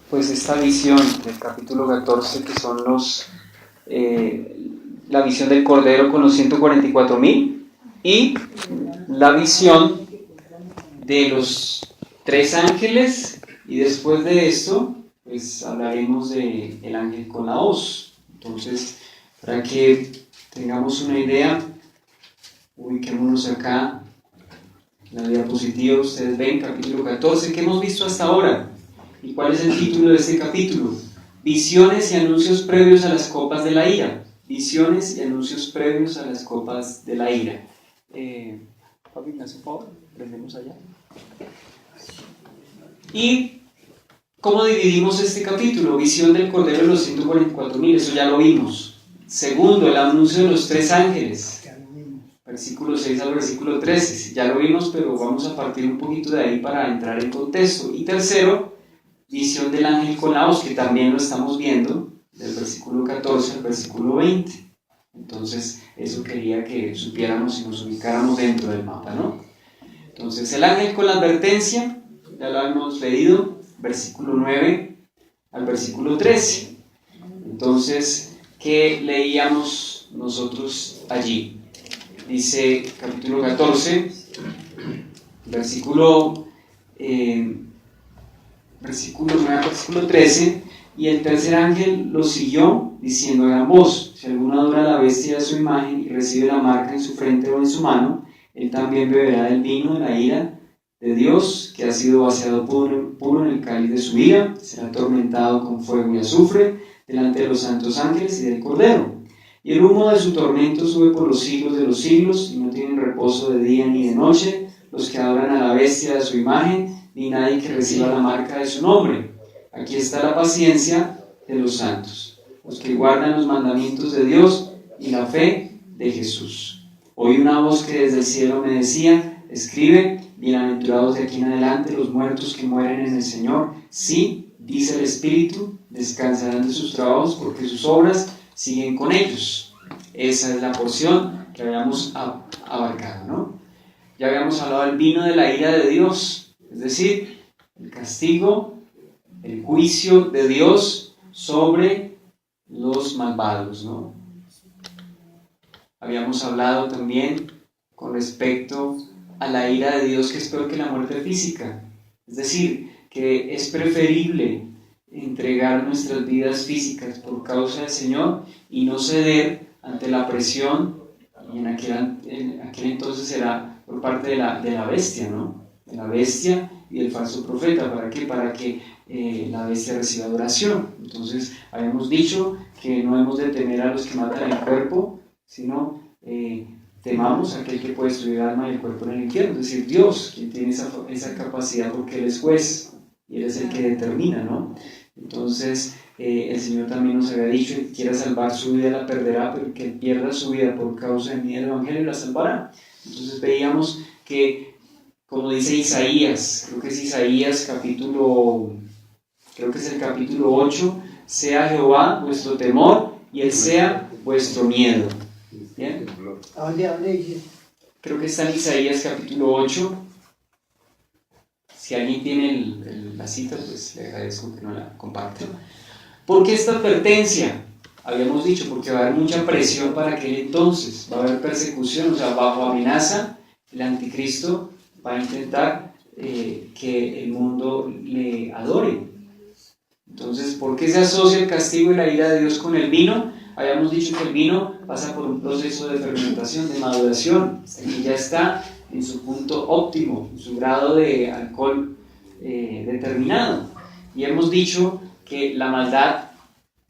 pues esta visión del capítulo 14, que son la visión del Cordero con los 144.000 y la visión de los 3 ángeles, y después de esto pues hablaremos del ángel con la hoz. Entonces, para que tengamos una idea, ubiquémonos acá en la diapositiva. Ustedes ven capítulo 14. ¿Qué hemos visto hasta ahora? ¿Y cuál es el título de este capítulo? Visiones y anuncios previos a las copas de la ira. Visiones y anuncios previos a las copas de la ira. Papi, me hace un favor, prendemos allá. ¿Y cómo dividimos este capítulo? Visión del Cordero de los 144.000, eso ya lo vimos. Segundo, el anuncio de los 3 ángeles. Versículo 6 al versículo 13. Ya lo vimos, pero vamos a partir un poquito de ahí para entrar en contexto. Y tercero, visión del ángel con la hoz, que también lo estamos viendo, del versículo 14 al versículo 20. Entonces, eso quería que supiéramos y nos ubicáramos dentro del mapa, ¿no? Entonces, el ángel con la advertencia, ya lo hemos leído, versículo 9 al versículo 13. Entonces, ¿qué leíamos nosotros allí? Dice capítulo 14, versículo 9 al versículo 13, y el tercer ángel lo siguió, diciendo a gran voz: si alguno adora a la bestia de su imagen y recibe la marca en su frente o en su mano, él también beberá del vino de la ira de Dios, que ha sido vaciado puro en el cáliz de su ira, será atormentado con fuego y azufre delante de los santos ángeles y del Cordero. Y el humo de su tormento sube por los siglos de los siglos, y no tienen reposo de día ni de noche los que adoran a la bestia de su imagen, ni nadie que reciba la marca de su nombre. Aquí está la paciencia de los santos, los que guardan los mandamientos de Dios y la fe de Jesús. Oí una voz que desde el cielo me decía: escribe, bienaventurados de aquí en adelante los muertos que mueren en el Señor. Sí, dice el Espíritu, descansarán de sus trabajos, porque sus obras siguen con ellos. Esa es la porción que habíamos abarcado, ¿no? Ya habíamos hablado del vino de la ira de Dios, es decir, el castigo, el juicio de Dios sobre los malvados, ¿no? Habíamos hablado también con respecto a la ira de Dios, que es peor que la muerte física, es decir, que es preferible entregar nuestras vidas físicas por causa del Señor y no ceder ante la presión, y en aquel entonces era por parte de la bestia, ¿no? De la bestia y del falso profeta. ¿Para qué? Para que la bestia reciba adoración. Entonces, habíamos dicho que no hemos de temer a los que matan el cuerpo, sino temamos a aquel que puede destruir el alma y el cuerpo en el infierno, es decir, Dios, quien tiene esa capacidad, porque Él es juez y Él es el que determina, ¿no? Entonces, el Señor también nos había dicho: el que quiera salvar su vida la perderá, pero el que pierda su vida por causa de mí del Evangelio la salvará. Entonces veíamos que, como dice Isaías, creo que es Isaías creo que es el capítulo 8, sea Jehová vuestro temor y Él sea vuestro miedo. ¿Bien? ¿A dónde dice? Creo que está en Isaías capítulo 8. Si alguien tiene la cita, pues le agradezco que no la comparta. ¿Por qué esta advertencia? Habíamos dicho, porque va a haber mucha presión para aquel entonces, va a haber persecución, o sea, bajo amenaza, el anticristo va a intentar que el mundo le adore. Entonces, ¿por qué se asocia el castigo y la ira de Dios con el vino? Habíamos dicho que el vino pasa por un proceso de fermentación, de maduración, y ya está en su punto óptimo, en su grado de alcohol determinado. Y hemos dicho que la maldad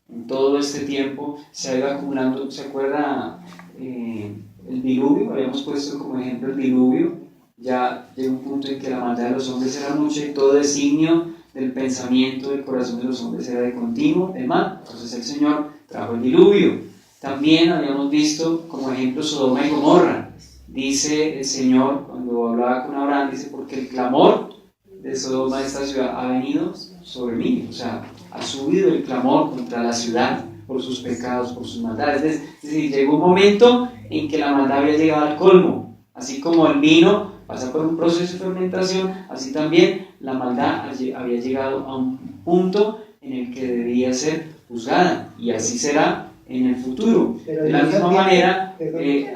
en todo este tiempo se ha ido acumulando. ¿Se acuerda el diluvio? Habíamos puesto como ejemplo el diluvio. Ya llegó un punto en que la maldad de los hombres era mucha, y todo designio del pensamiento del corazón de los hombres era de continuo el mal. Entonces el Señor trajo el diluvio. También habíamos visto como ejemplo Sodoma y Gomorra. Dice el Señor, cuando hablaba con Abraham, dice: porque el clamor de Sodoma, de esta ciudad, ha venido sobre mí. O sea, ha subido el clamor contra la ciudad por sus pecados, por sus maldades. Es decir, llegó un momento en que la maldad había llegado al colmo. Así como el vino pasa por un proceso de fermentación, así también la maldad había llegado a un punto en el que debía ser juzgada, y así será en el futuro. De la misma manera,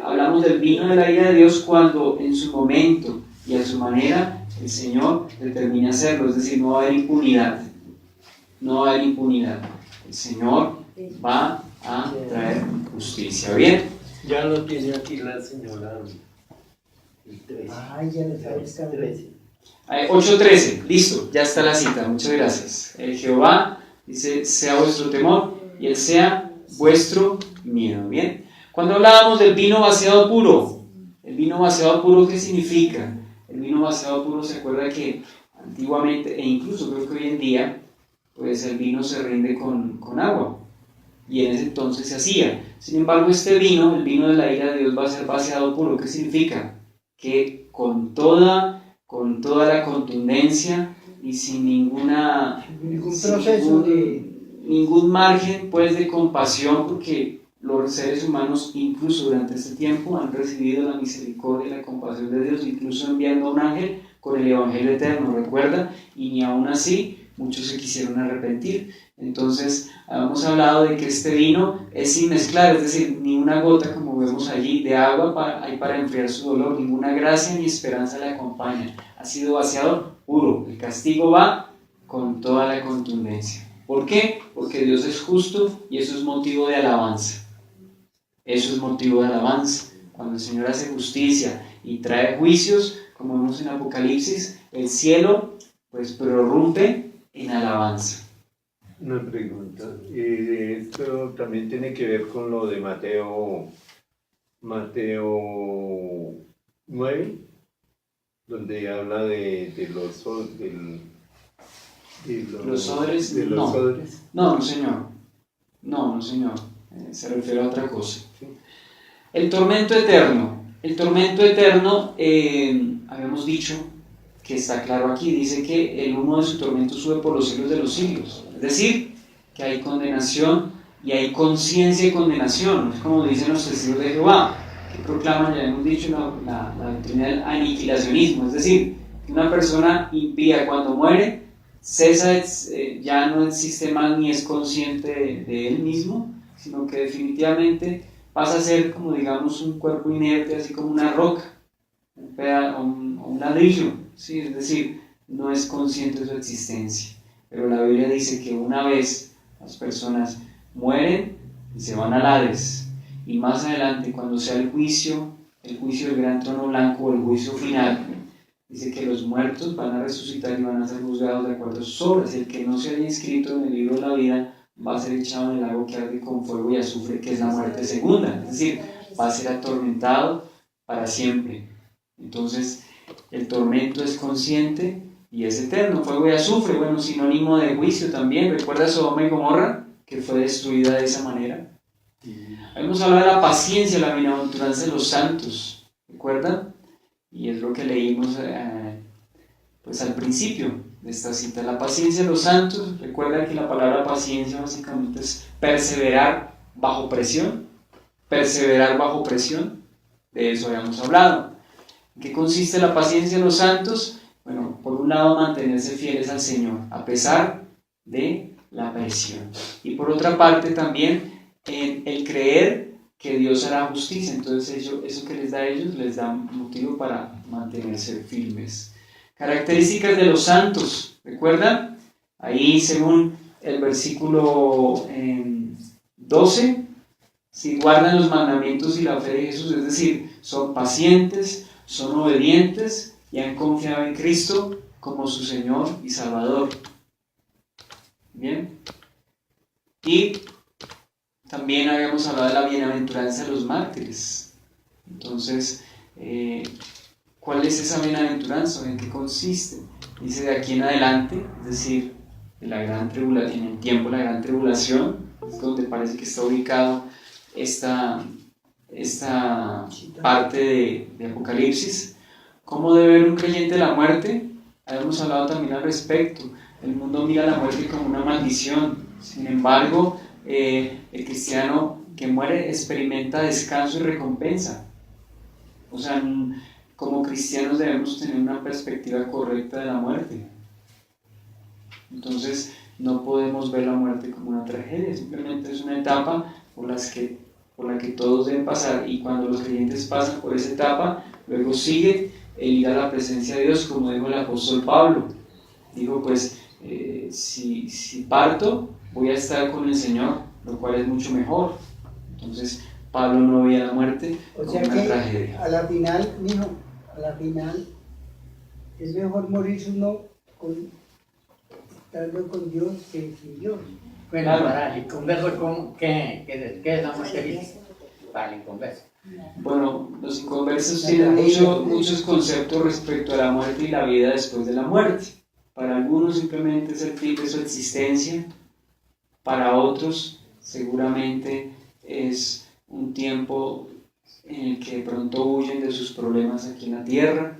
hablamos del vino de la ira de Dios cuando en su momento y a su manera el Señor determina hacerlo, es decir, no va a haber impunidad. No va a haber impunidad. El Señor va a traer justicia. ¿Bien? Ya lo tiene aquí la señora. El 13. Ay, ya le está buscando. 8:13, listo, ya está la cita, muchas gracias. Jehová dice, sea vuestro temor y él sea vuestro miedo. Bien, cuando hablábamos del vino vaciado puro, el vino vaciado puro, ¿qué significa? El vino vaciado puro, se acuerda que antiguamente, e incluso creo que hoy en día, pues el vino se rinde con agua, y en ese entonces se hacía. Sin embargo, este vino, el vino de la ira de Dios, va a ser vaciado puro. ¿Qué significa? Que con toda la contundencia y sin ningún margen pues de compasión, porque los seres humanos incluso durante este tiempo han recibido la misericordia y la compasión de Dios, incluso enviando a un ángel con el evangelio eterno, recuerda, y ni aún así muchos se quisieron arrepentir. Entonces habíamos hablado de que este vino es sin mezclar, es decir, ni una gota, como vemos allí, de agua hay para enfriar su dolor, ninguna gracia ni esperanza le acompaña. Ha sido vaciado puro. El castigo va con toda la contundencia. ¿Por qué? Porque Dios es justo y eso es motivo de alabanza. Eso es motivo de alabanza. Cuando el Señor hace justicia y trae juicios, como vemos en Apocalipsis, el cielo pues prorrumpe en alabanza. Una pregunta. Esto también tiene que ver con lo de Mateo 9, donde habla de los odres. No, señor. No, señor. Se refiere a otra cosa. Sí. El tormento eterno. El tormento eterno, habíamos dicho que está claro aquí, dice que el humo de su tormento sube por los siglos de los siglos. Es decir, que hay condenación y hay conciencia y condenación. Es como dicen los testigos de Jehová, que proclaman, ya hemos dicho, la doctrina del aniquilacionismo. Es decir, que una persona impía cuando muere, cesa, ya no existe más ni es consciente de él mismo, sino que definitivamente pasa a ser como, digamos, un cuerpo inerte, así como una roca, un ladrillo. Sí, es decir, no es consciente de su existencia. Pero la Biblia dice que una vez las personas mueren y se van al Hades, y más adelante, cuando sea el juicio del gran trono blanco o el juicio final, dice que los muertos van a resucitar y van a ser juzgados de acuerdo a sus obras, y el que no se haya inscrito en el libro de la vida va a ser echado en el lago que arde con fuego y azufre, que es la muerte segunda, es decir, va a ser atormentado para siempre. Entonces, el tormento es consciente y es eterno. Fuego y azufre, bueno, sinónimo de juicio también. ¿Recuerda Sodoma y Gomorra, que fue destruida de esa manera? Hemos hablado de la paciencia, la bienaventuranza de los santos, ¿recuerdan? Y es lo que leímos pues al principio de esta cita. La paciencia de los santos, recuerda que la palabra paciencia básicamente es perseverar bajo presión. Perseverar bajo presión, de eso habíamos hablado. ¿En qué consiste la paciencia de los santos? Bueno, por un lado, mantenerse fieles al Señor, a pesar de la presión. Y por otra parte también, en el creer que Dios hará justicia. Entonces eso que les da a ellos, les da motivo para mantenerse firmes. Características de los santos, ¿recuerdan? Ahí, según el versículo 12, si guardan los mandamientos y la fe de Jesús, es decir, son pacientes, son obedientes y han confiado en Cristo como su Señor y Salvador. Bien. Y también habíamos hablado de la bienaventuranza de los mártires. Entonces, ¿cuál es esa bienaventuranza? ¿En qué consiste? Dice de aquí en adelante, es decir, de la gran tribulación, en el tiempo de la gran tribulación, es donde parece que está ubicado esta parte de Apocalipsis. ¿Cómo debe ver un creyente la muerte? Habíamos hablado también al respecto. El mundo mira la muerte como una maldición. Sin embargo, el cristiano que muere experimenta descanso y recompensa. O sea, como cristianos debemos tener una perspectiva correcta de la muerte. Entonces, no podemos ver la muerte como una tragedia, simplemente es una etapa por la que todos deben pasar, y cuando los creyentes pasan por esa etapa, luego sigue el ir a la presencia de Dios, como dijo el apóstol Pablo. Dijo, pues, si parto, voy a estar con el Señor, lo cual es mucho mejor. Entonces, Pablo no veía la muerte como una tragedia. A la final, mijo, a la final, es mejor morirse uno estando con Dios que sin Dios. Bueno, Claro. para el inconverso, ¿qué es la muerte viva? Para el inconverso. Bueno, los inconversos tienen muchos conceptos respecto a la muerte y la vida después de la muerte. Para algunos simplemente es el fin de su existencia, para otros seguramente es un tiempo en el que de pronto huyen de sus problemas aquí en la tierra,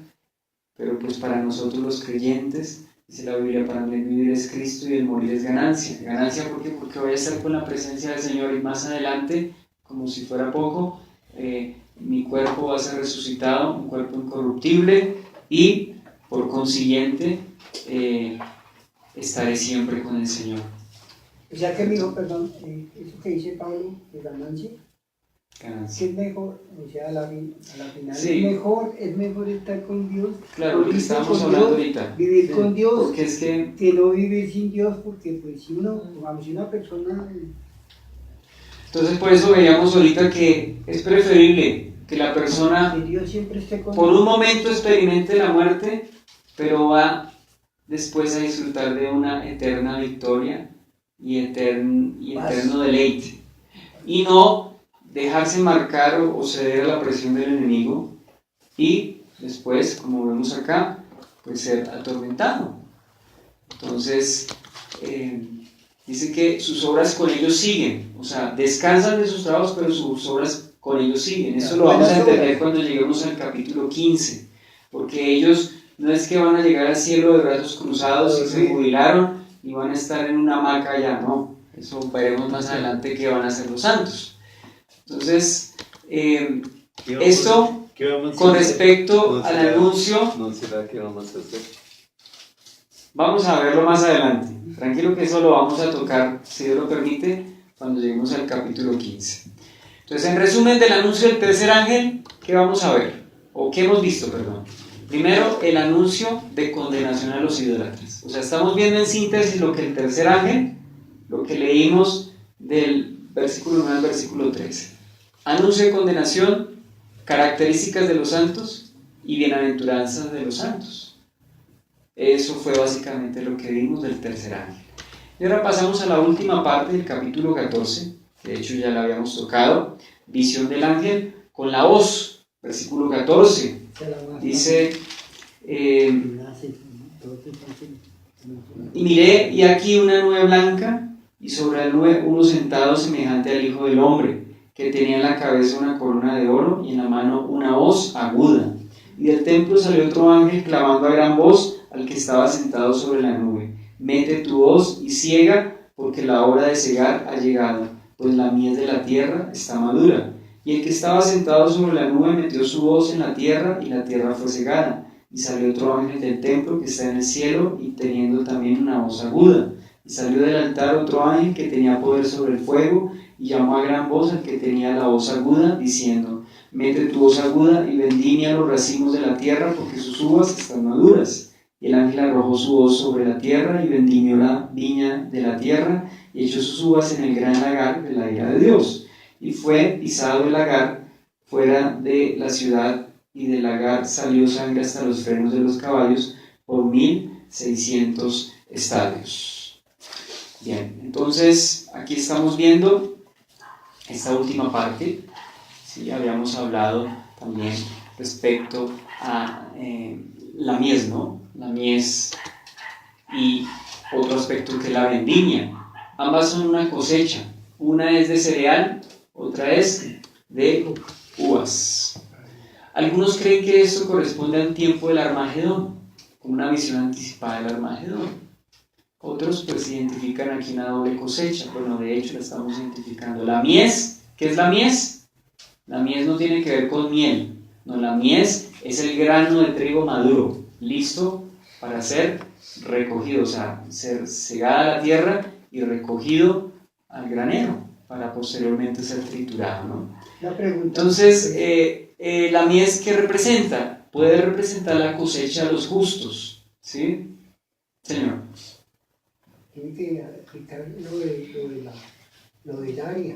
pero pues para nosotros los creyentes, dice la Biblia, para mí el vivir es Cristo y el morir es ganancia. ¿Ganancia por qué? Porque voy a estar con la presencia del Señor, y más adelante, como si fuera poco, mi cuerpo va a ser resucitado, un cuerpo incorruptible, y por consiguiente estaré siempre con el Señor. O sea que, mijo, perdón, eso que dice Pablo, de ganancia, Ganancia. que es mejor, o sea, a la final, Sí. es mejor estar con Dios. Claro, lo que vivir estábamos con hablando Dios, ahorita. Vivir Sí, con Dios, porque es que no vivir sin Dios, porque pues si uno, digamos, si una persona... entonces por eso veíamos ahorita que es preferible que la persona Que Dios siempre esté con por un momento experimente la muerte, pero va después a disfrutar de una eterna victoria y eterno deleite, y no dejarse marcar o ceder a la presión del enemigo, y después, como vemos acá, pues ser atormentado. Entonces dice que sus obras con ellos siguen, o sea, descansan de sus trabajos, pero sus obras con ellos siguen. Eso lo vamos a entender cuando lleguemos al capítulo 15, porque ellos no es que van a llegar al cielo de brazos cruzados y se jubilaron y van a estar en una hamaca allá, no. Eso veremos más adelante que van a hacer los santos. Entonces, esto con respecto al anuncio, ¿No será que vamos a hacer? vamos a verlo más adelante. Tranquilo que eso lo vamos a tocar, si Dios lo permite, cuando lleguemos al capítulo 15. Entonces, en resumen del anuncio del tercer ángel, ¿qué vamos a ver? O ¿qué hemos visto, perdón? Primero, el anuncio de condenación a los idólatras. O sea, estamos viendo en síntesis lo que el tercer ángel, lo que leímos del versículo 9 al versículo 13. Anuncio de condenación, características de los santos y bienaventuranzas de los santos. Eso fue básicamente lo que vimos del tercer ángel. Y ahora pasamos a la última parte del capítulo 14, que de hecho ya la habíamos tocado, visión del ángel con la hoz, versículo 14. Dice, y miré, y aquí una nube blanca, y sobre la nube uno sentado semejante al Hijo del Hombre, que tenía en la cabeza una corona de oro y en la mano una hoz aguda. Y del templo salió otro ángel clamando a gran voz al que estaba sentado sobre la nube: mete tu hoz y ciega, porque la hora de cegar ha llegado, pues la mies de la tierra está madura. Y el que estaba sentado sobre la nube metió su hoz en la tierra, y la tierra fue cegada. Y salió otro ángel del templo que está en el cielo, y teniendo también una hoz aguda. Y salió del altar otro ángel que tenía poder sobre el fuego, y llamó a gran voz al que tenía la hoz aguda, diciendo: mete tu hoz aguda y vendimia los racimos de la tierra, porque sus uvas están maduras. Y el ángel arrojó su hoz sobre la tierra, y vendimió la viña de la tierra, y echó sus uvas en el gran lagar de la ira de Dios. Y fue pisado el lagar fuera de la ciudad, y del lagar salió sangre hasta los frenos de los caballos por 1600 estadios. Bien, entonces aquí estamos viendo esta última parte. Sí, habíamos hablado también respecto a la mies, ¿no? La mies y otro aspecto que es la vendimia. Ambas son una cosecha. Una es de cereal, otra es de uvas. Algunos creen que esto corresponde al tiempo del Armagedón, como una visión anticipada del Armagedón. Otros pues identifican aquí una doble cosecha. Bueno, de hecho la estamos identificando. La mies, ¿qué es la mies? La mies no tiene que ver con miel. No, la mies es el grano de trigo maduro, listo para ser recogido, o sea, ser segada a la tierra y recogido al granero para posteriormente ser triturado, ¿no? La pregunta. Entonces, la mies, ¿qué representa? Puede representar la cosecha de los justos, ¿sí? Señor. Tiene que explicar lo del área.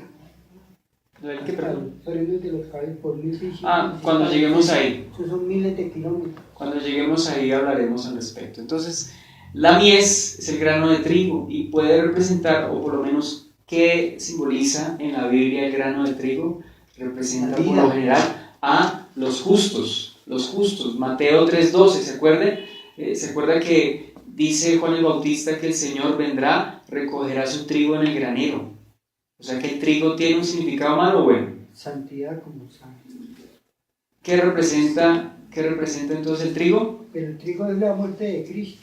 ¿Lo del qué, perdón? Frenos de los cables por 1600. Cuando lleguemos ahí. Esos son miles de kilómetros. Cuando lleguemos ahí hablaremos al respecto. Entonces, la mies es el grano de trigo y puede representar, o por lo menos, ¿qué simboliza en la Biblia el grano de trigo? Representa por lo general a los justos. Los justos. Mateo 3:12, ¿se acuerda? ¿Se acuerda que dice Juan el Bautista que el Señor vendrá, recogerá su trigo en el granero? O sea que el trigo tiene un significado malo o bueno. Santidad como sangre. ¿Qué representa entonces el trigo? Pero el trigo es la muerte de Cristo.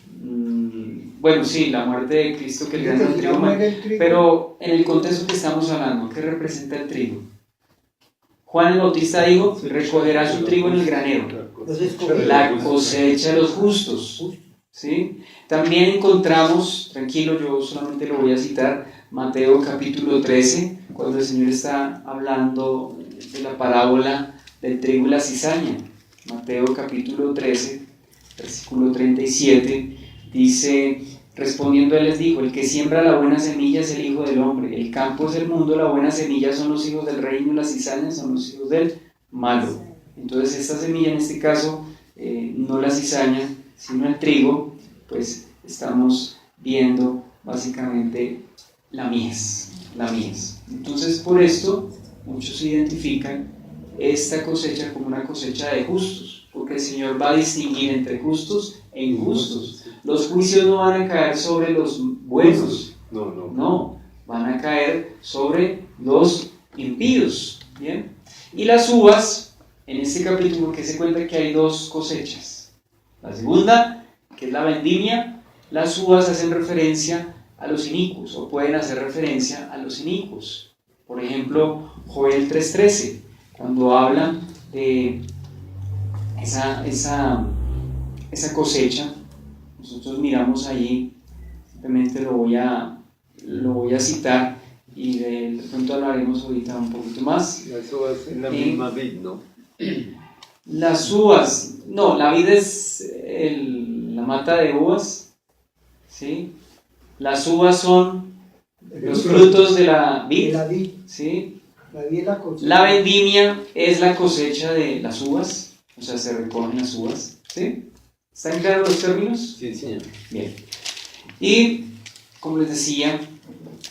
Bueno, sí, la muerte de Cristo, que el grano del trigo muere. Pero en el contexto que estamos hablando, ¿qué representa el trigo? Juan el Bautista dijo, recogerá su trigo en el granero. La cosecha de los justos. ¿Sí? También encontramos, tranquilo, yo solamente lo voy a citar, Mateo capítulo 13, cuando el Señor está hablando de la parábola del trigo y la cizaña. Mateo capítulo 13, versículo 37, dice, respondiendo él les dijo, el que siembra la buena semilla es el Hijo del Hombre, el campo es el mundo, la buena semilla son los hijos del reino y las cizañas son los hijos del malo. Entonces esta semilla, en este caso, no la cizaña, sino el trigo, pues estamos viendo básicamente la mies. Entonces por esto muchos identifican esta cosecha como una cosecha de justos, porque el Señor va a distinguir entre justos e injustos. Los juicios no van a caer sobre los buenos, no, van a caer sobre los impíos, ¿bien? Y las uvas, en este capítulo que se cuenta que hay dos cosechas. La segunda, que es la vendimia, las uvas hacen referencia a los inicuos, o pueden hacer referencia a los inicuos. Por ejemplo, Joel 3:13, cuando habla de esa cosecha, nosotros miramos allí, simplemente lo voy a citar y de pronto hablaremos ahorita un poquito más. Las uvas es la misma vid, ¿no? Las uvas, no, la vid es la mata de uvas, ¿sí? Las uvas son los frutos de la vid, ¿sí? La vendimia es la cosecha de las uvas, o sea, se recogen las uvas, ¿sí? ¿Están claros los términos? Sí, señor. Bien. Y, como les decía,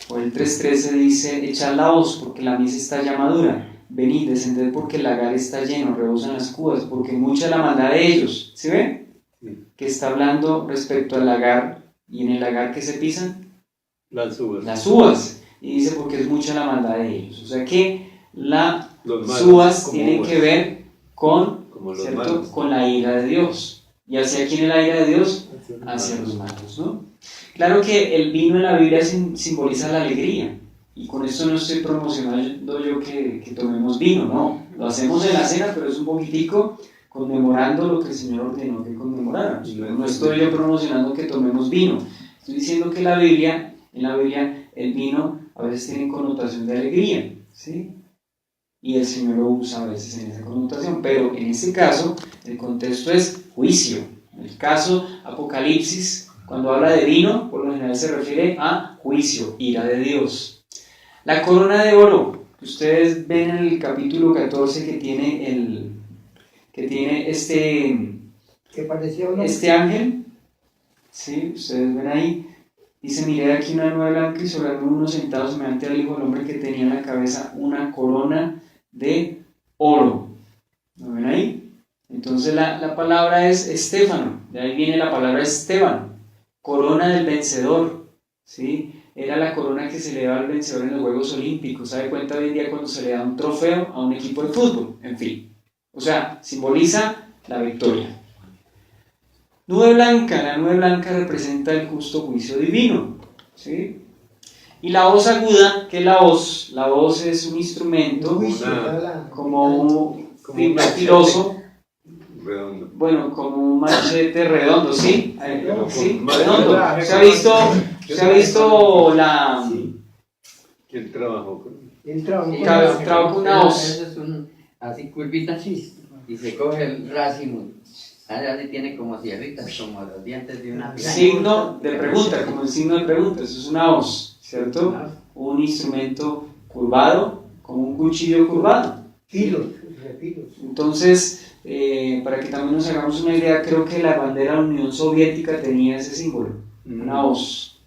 Joel 3:13 dice, echad la hoz porque la mies está ya madura, venid, descended porque el lagar está lleno, rebosan las cubas, porque mucha es la maldad de ellos. ¿Sí ven? Sí. Que está hablando respecto al lagar, y en el lagar que se pisan las uvas, y dice porque es mucha la maldad de ellos. O sea que las uvas tienen que ver con la ira de Dios. ¿Y hacia quién es la ira de Dios? Hacia los malos, ¿no? Claro que el vino en la Biblia simboliza la alegría, y con esto no estoy promocionando yo que tomemos vino, no, lo hacemos en la cena, pero es un poquitico conmemorando lo que el Señor ordenó que conmemoráramos. No estoy yo promocionando que tomemos vino, estoy diciendo que en la Biblia el vino a veces tiene connotación de alegría, ¿sí? Y el Señor lo usa a veces en esa connotación, pero en este caso el contexto es juicio. En el caso Apocalipsis, cuando habla de vino, por lo general se refiere a juicio, ira de Dios. La corona de oro, que ustedes ven en el capítulo 14 que tiene este ángel, ¿sí? Ustedes ven ahí, dice, miré aquí una nube blanca y sobre unos sentados semejante al Hijo del Hombre que tenía en la cabeza una corona de oro. ¿Lo ven ahí? Entonces la palabra es Estéfano, de ahí viene la palabra Esteban, corona del vencedor, ¿sí? Era la corona que se le daba al vencedor en los Juegos Olímpicos. ¿Sabe cuenta hoy en día cuando se le da un trofeo a un equipo de fútbol? En fin, o sea, simboliza la victoria. Nube blanca, la nube blanca representa el justo juicio divino, ¿sí? Y la hoz aguda, ¿qué es la hoz? La hoz es un instrumento como un filoso, redondo. Bueno, como un machete redondo, ¿sí? Sí, Con redondo. madera. Se ha visto la... Sí, ¿Quién trabajó con él? él trabajó Sí, con Claro, la- trabajo con una hoz. Eso es un, así curvita así, y se coge el racimo. Allá sí tiene como sierritas, como los dientes de una piraña. Signo de pregunta, como el signo de pregunta, eso es una hoz, ¿cierto? Un instrumento curvado, como un cuchillo curvado. filos, refilos. Entonces, para que también nos hagamos una idea, creo que la bandera de la Unión Soviética tenía ese símbolo, una hoz.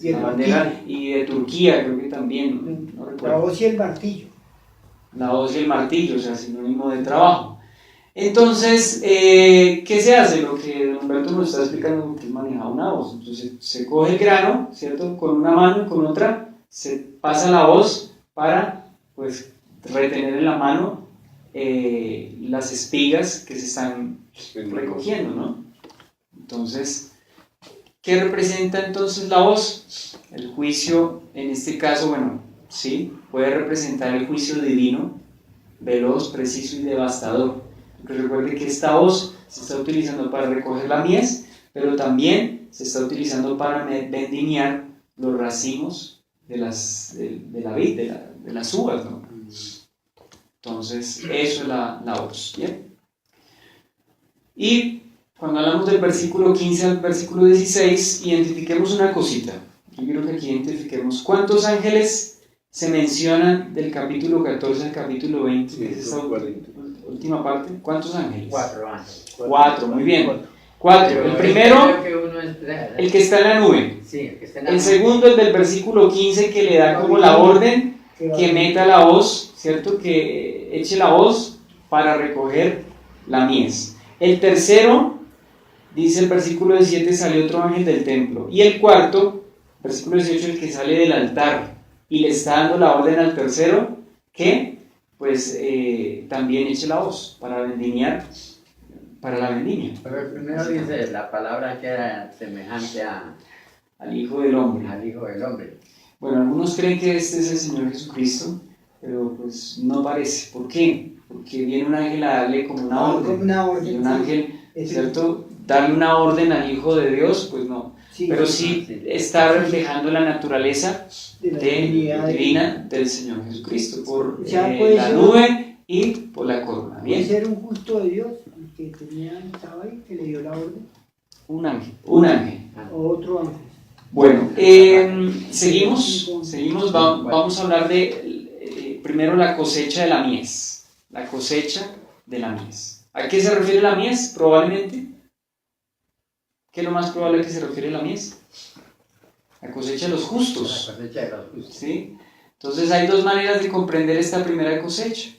Y el La martillo. bandera, y de Turquía creo que también, no La recuerdo. hoz y el martillo. La hoz y el martillo, o sea, sinónimo de trabajo. Entonces, ¿qué se hace? Lo que don Humberto nos está explicando, que es manejar una hoz. Entonces, se coge el grano, ¿cierto? Con una mano y con otra se pasa la hoz para, pues, retener en la mano las espigas que se están recogiendo, ¿no? Entonces, ¿qué representa entonces la hoz? El juicio, en este caso, bueno, sí, puede representar el juicio divino, veloz, preciso y devastador. Porque recuerde que esta hoz se está utilizando para recoger la mies, pero también se está utilizando para vendimiar los racimos de la vid, de las uvas, ¿no? Entonces, eso es la hoz, ¿bien? Y cuando hablamos del versículo 15 al versículo 16, identifiquemos una cosita. Yo quiero que aquí identifiquemos cuántos ángeles se mencionan del capítulo 14 al capítulo 20, que es esta 140. última parte. ¿Cuántos ángeles? 4 años. Cuatro, muy bien. Cuatro. El primero, Creo que uno es el que está en la nube. sí, el que está en la El segundo, el del versículo 15, que le da como la orden que meta la hoz, ¿cierto? Que eche la hoz para recoger la mies. El tercero, dice el versículo 17, salió otro ángel del templo. Y el cuarto, versículo 18, el que sale del altar y le está dando la orden al tercero que, pues, también eche la hoz para vendimiar, para la vendimia. Pero el primero dice la palabra que era semejante Al Hijo del Hombre. al Hijo del Hombre. Bueno, algunos creen que este es el Señor Jesucristo, pero pues no parece. ¿Por qué? Porque viene un ángel a darle como una orden. Como una orden, Y un sí. ángel, Es ¿cierto? Darle una orden al Hijo de Dios, pues no. Sí, Pero sí está reflejando la naturaleza de la divinidad divina del Señor Jesucristo por O sea, puede la ser- nube y por la corona. Puede Bien, ser un justo de Dios, el que estaba ahí, que le dio la orden, un ángel, un ángel. o otro ángel. Bueno, seguimos, vamos a hablar de primero la cosecha de la mies, la cosecha de la mies. ¿A qué se refiere la mies? Probablemente. ¿Qué es lo más probable que se refiere la mies? La cosecha de los justos. La cosecha de los justos. ¿Sí? Entonces hay dos maneras de comprender esta primera cosecha.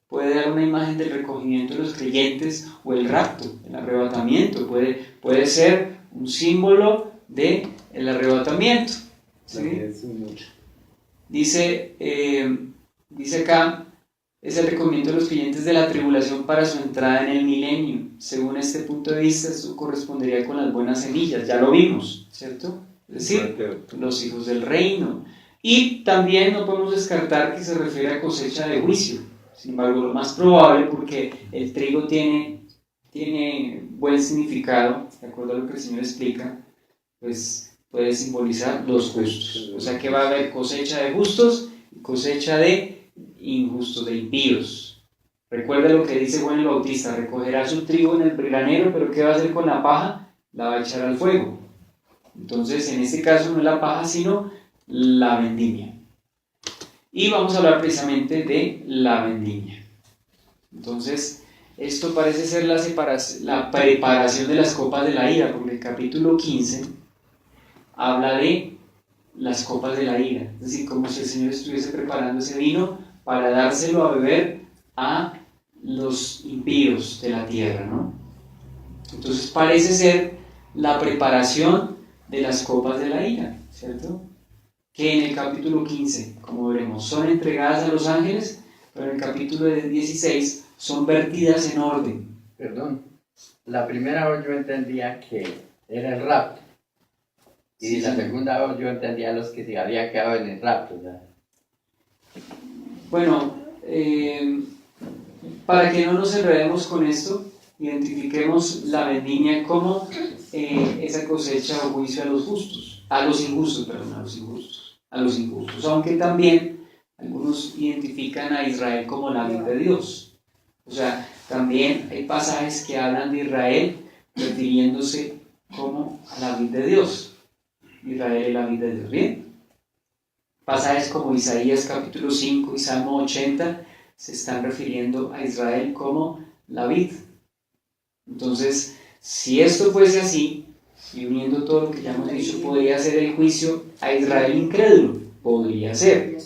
Puede dar una imagen del recogimiento de los creyentes o el rapto, el arrebatamiento. Puede ser un símbolo del arrebatamiento. ¿Sí? También es mucho. Dice acá, es el recogimiento de los creyentes de la tribulación para su entrada en el milenio. Según este punto de vista, esto correspondería con las buenas semillas, ya lo vimos, ¿cierto? Es decir, los hijos del reino. Y también no podemos descartar que se refiere a cosecha de juicio. Sin embargo, lo más probable, porque el trigo tiene buen significado, de acuerdo a lo que el Señor explica, pues puede simbolizar los justos. O sea que va a haber cosecha de justos y cosecha de injustos, de impíos. Recuerda lo que dice Juan el Bautista: recogerá su trigo en el granero, pero ¿qué va a hacer con la paja? La va a echar al fuego. Entonces, en este caso no es la paja, sino la vendimia. Y vamos a hablar precisamente de la vendimia. Entonces, esto parece ser la preparación de las copas de la ira, porque el capítulo 15 habla de las copas de la ira. Es decir, como si el Señor estuviese preparando ese vino para dárselo a beber a los impíos de la tierra, ¿no? Entonces parece ser la preparación de las copas de la ira, ¿cierto? Que en el capítulo 15, como veremos, son entregadas a los ángeles, pero en el capítulo 16 son vertidas en orden. Perdón, la primera vez yo entendía que era el rapto. Y Sí, la sí. segunda vez yo entendía los que se habían quedado en el rapto. ¿Ya? Bueno, para que no nos enredemos con esto, identifiquemos la vendimia como esa cosecha o juicio a los justos, a los injustos, aunque también algunos identifican a Israel como la vid de Dios. O sea, también hay pasajes que hablan de Israel refiriéndose como a la vid de Dios. Israel es la vid de Dios, ¿bien? Pasajes como Isaías capítulo 5 y Salmo 80 se están refiriendo a Israel como la vid. Entonces, si esto fuese así, y uniendo todo lo que ya hemos dicho, podría ser el juicio a Israel incrédulo, podría ser.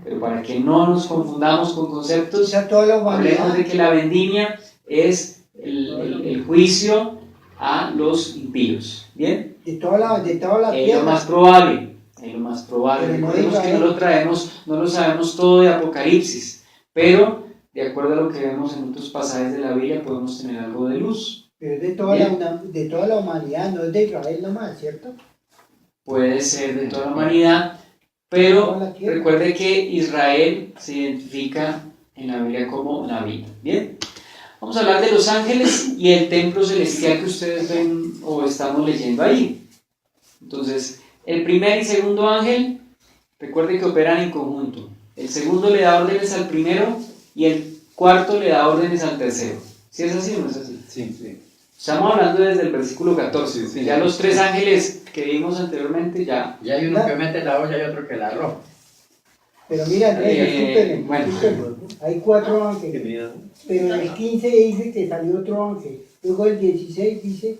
Pero para que no nos confundamos con conceptos, hablemos de que la vendimia es el juicio a los impíos. ¿Bien? De toda la Es lo más probable. Recordemos que no lo sabemos todo de Apocalipsis, pero de acuerdo a lo que vemos en otros pasajes de la Biblia podemos tener algo de luz. Pero es de toda la humanidad, no es de Israel nomás, ¿cierto? Puede ser de toda la humanidad, pero recuerde que Israel se identifica en la Biblia como la vida. Bien, vamos a hablar de los ángeles y el templo celestial que ustedes ven o estamos leyendo ahí. Entonces, el primer y segundo ángel, recuerde que operan en conjunto. El segundo le da órdenes al primero y el cuarto le da órdenes al tercero. ¿Sí es así o no es así? Sí, sí. Estamos hablando desde el versículo 14. Sí, ya los tres ángeles que vimos anteriormente ya... Y hay uno que mete la olla y otro que la arroja. Pero mira, Andrés, bueno. hay 4 ángeles, Genial. pero en el 15 dice que salió otro ángel, luego el 16 dice,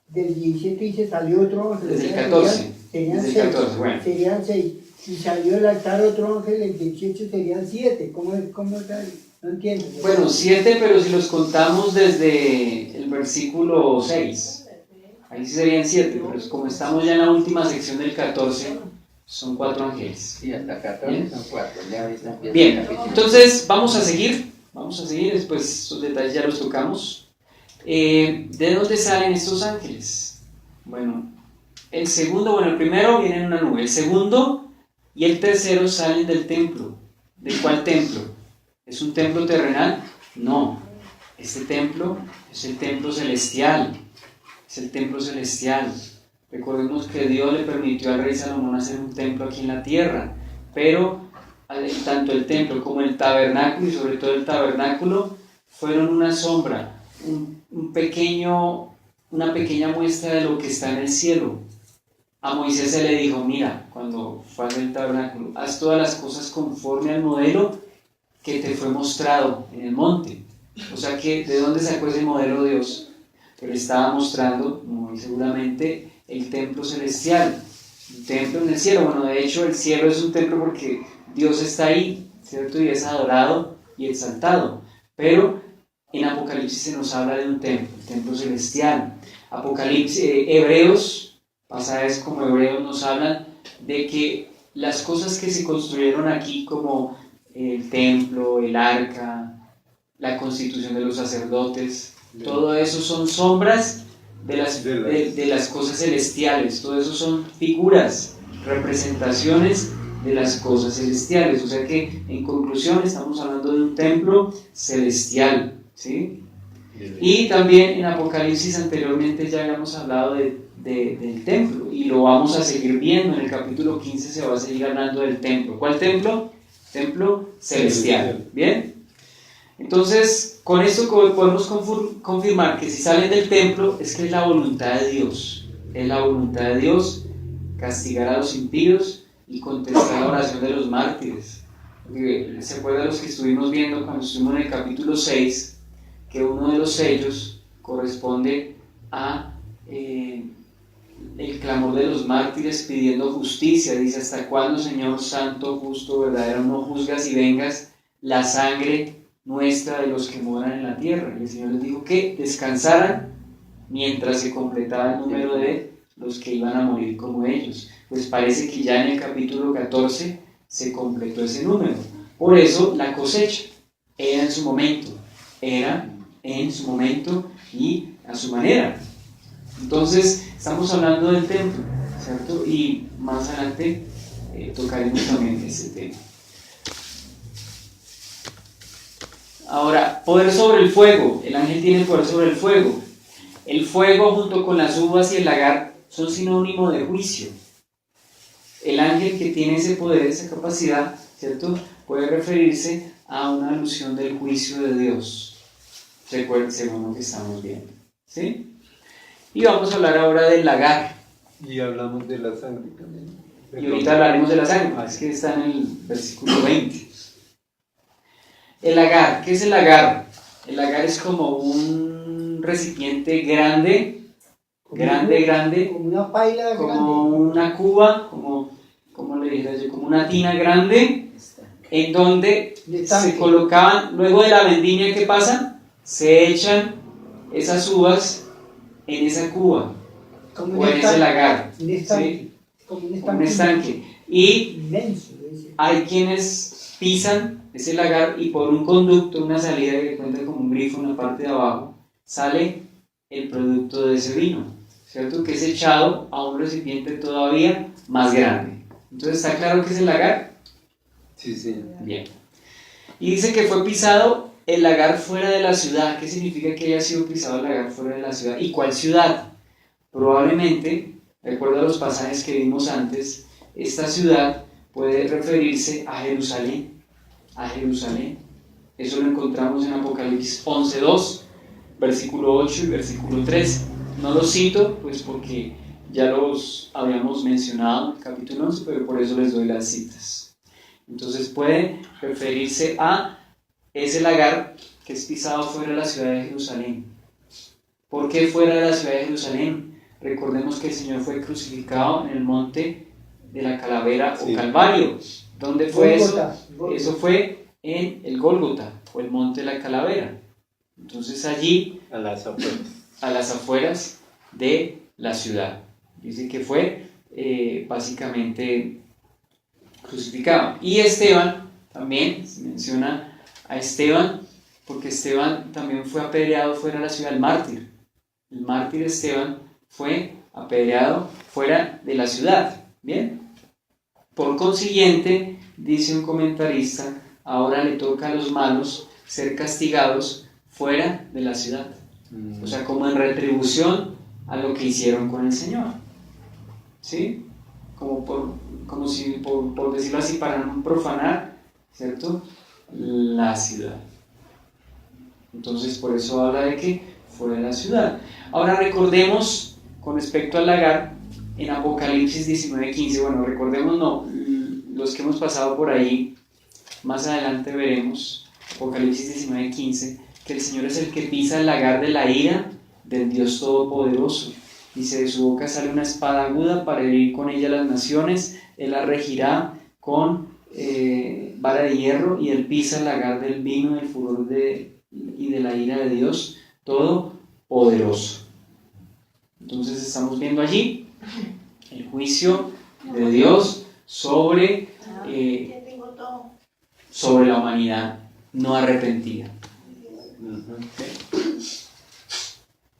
del 17 dice salió otro ángel. Desde el 14. Serían Desde el 6, 14, bueno. serían 6, y salió el altar otro ángel, el 18 serían 7, ¿cómo está? No entiendo. Bueno, 7, pero si los contamos desde el versículo 6, ahí sí serían 7, pero como estamos ya en la última sección del 14, son 4 ángeles. Sí, hasta 14 son 4. Ya ahorita empieza Bien, el capítulo. entonces vamos a seguir, después esos detalles ya los tocamos. ¿De dónde salen estos ángeles? Bueno, el primero viene en una nube, el segundo y el tercero salen del templo. ¿De cuál templo? ¿Es un templo terrenal? No, este templo es el templo celestial, Recordemos que Dios le permitió al rey Salomón hacer un templo aquí en la tierra, pero tanto el templo como el tabernáculo, y sobre todo el tabernáculo, fueron una sombra, una pequeña muestra de lo que está en el cielo. A Moisés se le dijo, mira, cuando fue al tabernáculo, haz todas las cosas conforme al modelo que te fue mostrado en el monte. O sea que, ¿de dónde sacó ese modelo Dios? Que le estaba mostrando, muy seguramente, el templo celestial, un templo en el cielo. Bueno, de hecho, el cielo es un templo porque Dios está ahí, ¿cierto? Y es adorado y exaltado. Pero en Apocalipsis se nos habla de un templo, el templo celestial. Hebreos, pasajes como Hebreos nos hablan de que las cosas que se construyeron aquí, como el templo, el arca, la constitución de los sacerdotes, todo eso son sombras de las cosas celestiales, todo eso son figuras, representaciones de las cosas celestiales. O sea que, en conclusión, estamos hablando de un templo celestial, ¿sí? Y también en Apocalipsis anteriormente ya habíamos hablado del templo, y lo vamos a seguir viendo. En el capítulo 15 se va a seguir hablando del templo. ¿Cuál templo? Templo celestial. ¿Bien? Entonces, con esto podemos confirmar que si salen del templo es que es la voluntad de Dios. Es la voluntad de Dios castigar a los impíos y contestar la oración de los mártires. ¿Se acuerdan los que estuvimos viendo cuando estuvimos en el capítulo 6? Que uno de los sellos corresponde a el clamor de los mártires pidiendo justicia. Dice, ¿hasta cuándo, Señor santo, justo, verdadero, no juzgas y vengas la sangre nuestra de los que moran en la tierra? Y el Señor les dijo que descansaran mientras se completaba el número de los que iban a morir como ellos. Pues parece que ya en el capítulo 14 se completó ese número. Por eso la cosecha era en su momento y a su manera. Entonces, estamos hablando del templo, ¿cierto? Y más adelante tocaremos también ese tema. Ahora, poder sobre el fuego. El ángel tiene poder sobre el fuego. El fuego junto con las uvas y el lagar son sinónimo de juicio. El ángel que tiene ese poder, esa capacidad, ¿cierto?, puede referirse a una alusión del juicio de Dios, según lo que estamos viendo, ¿sí? Y vamos a hablar ahora del lagar. Y hablamos de la sangre también. Y ahorita hablaremos de la sangre, es que está en el versículo 20. El lagar, ¿qué es el lagar? El lagar es como un recipiente grande, Como una paila como una cuba, como le dijera yo, como una tina grande, en donde se colocaban, luego de la vendimia, ¿qué pasa? Se echan esas uvas en esa cuba, o en ese lagar, ¿sí? Como un estanque. Y inmenso. hay quienes pisan ese lagar y por un conducto, una salida que cuenta como un grifo en la parte de abajo, sale el producto de ese vino, ¿cierto? Que es echado a un recipiente todavía más grande. Entonces, ¿está claro qué es el lagar? Sí, sí. Bien. Y dice que fue pisado el lagar fuera de la ciudad. ¿Qué significa que haya sido pisado el lagar fuera de la ciudad? ¿Y cuál ciudad? Probablemente, de acuerdo a los pasajes que vimos antes, esta ciudad puede referirse a Jerusalén. A Jerusalén. Eso lo encontramos en Apocalipsis 11:2, versículo 8 y versículo 13. No los cito, pues porque ya los habíamos mencionado en el capítulo 11, pero por eso les doy las citas. Entonces puede referirse a ese lagar que es pisado fuera de la ciudad de Jerusalén. ¿Por qué fuera de la ciudad de Jerusalén? Recordemos que el Señor fue crucificado en el monte de la Calavera o Calvario. ¿Dónde fue Gólgota. eso? Eso fue en el Gólgota o el monte de la Calavera. Entonces allí, A las afueras. a las afueras de la ciudad. Dice que fue básicamente crucificado. Y Esteban, también se menciona a Esteban, porque Esteban también fue apedreado fuera de la ciudad, el mártir. El mártir Esteban fue apedreado fuera de la ciudad. Bien. Por consiguiente, dice un comentarista, ahora le toca a los malos ser castigados fuera de la ciudad. O sea, como en retribución a lo que hicieron con el Señor. ¿Sí? Como si, por decirlo así, para no profanar, ¿cierto?, la ciudad. Entonces, por eso habla de que fuera de la ciudad. Ahora recordemos, con respecto al lagar, en Apocalipsis 19:15, bueno, recordemos, no, los que hemos pasado por ahí, más adelante veremos, Apocalipsis 19:15, que el Señor es el que pisa el lagar de la ira del Dios Todopoderoso. Dice, de su boca sale una espada aguda para herir con ella las naciones, él la regirá con vara de hierro, y él pisa el lagar del vino del furor y de la ira de Dios Todopoderoso. Entonces estamos viendo allí el juicio de Dios sobre la humanidad no arrepentida.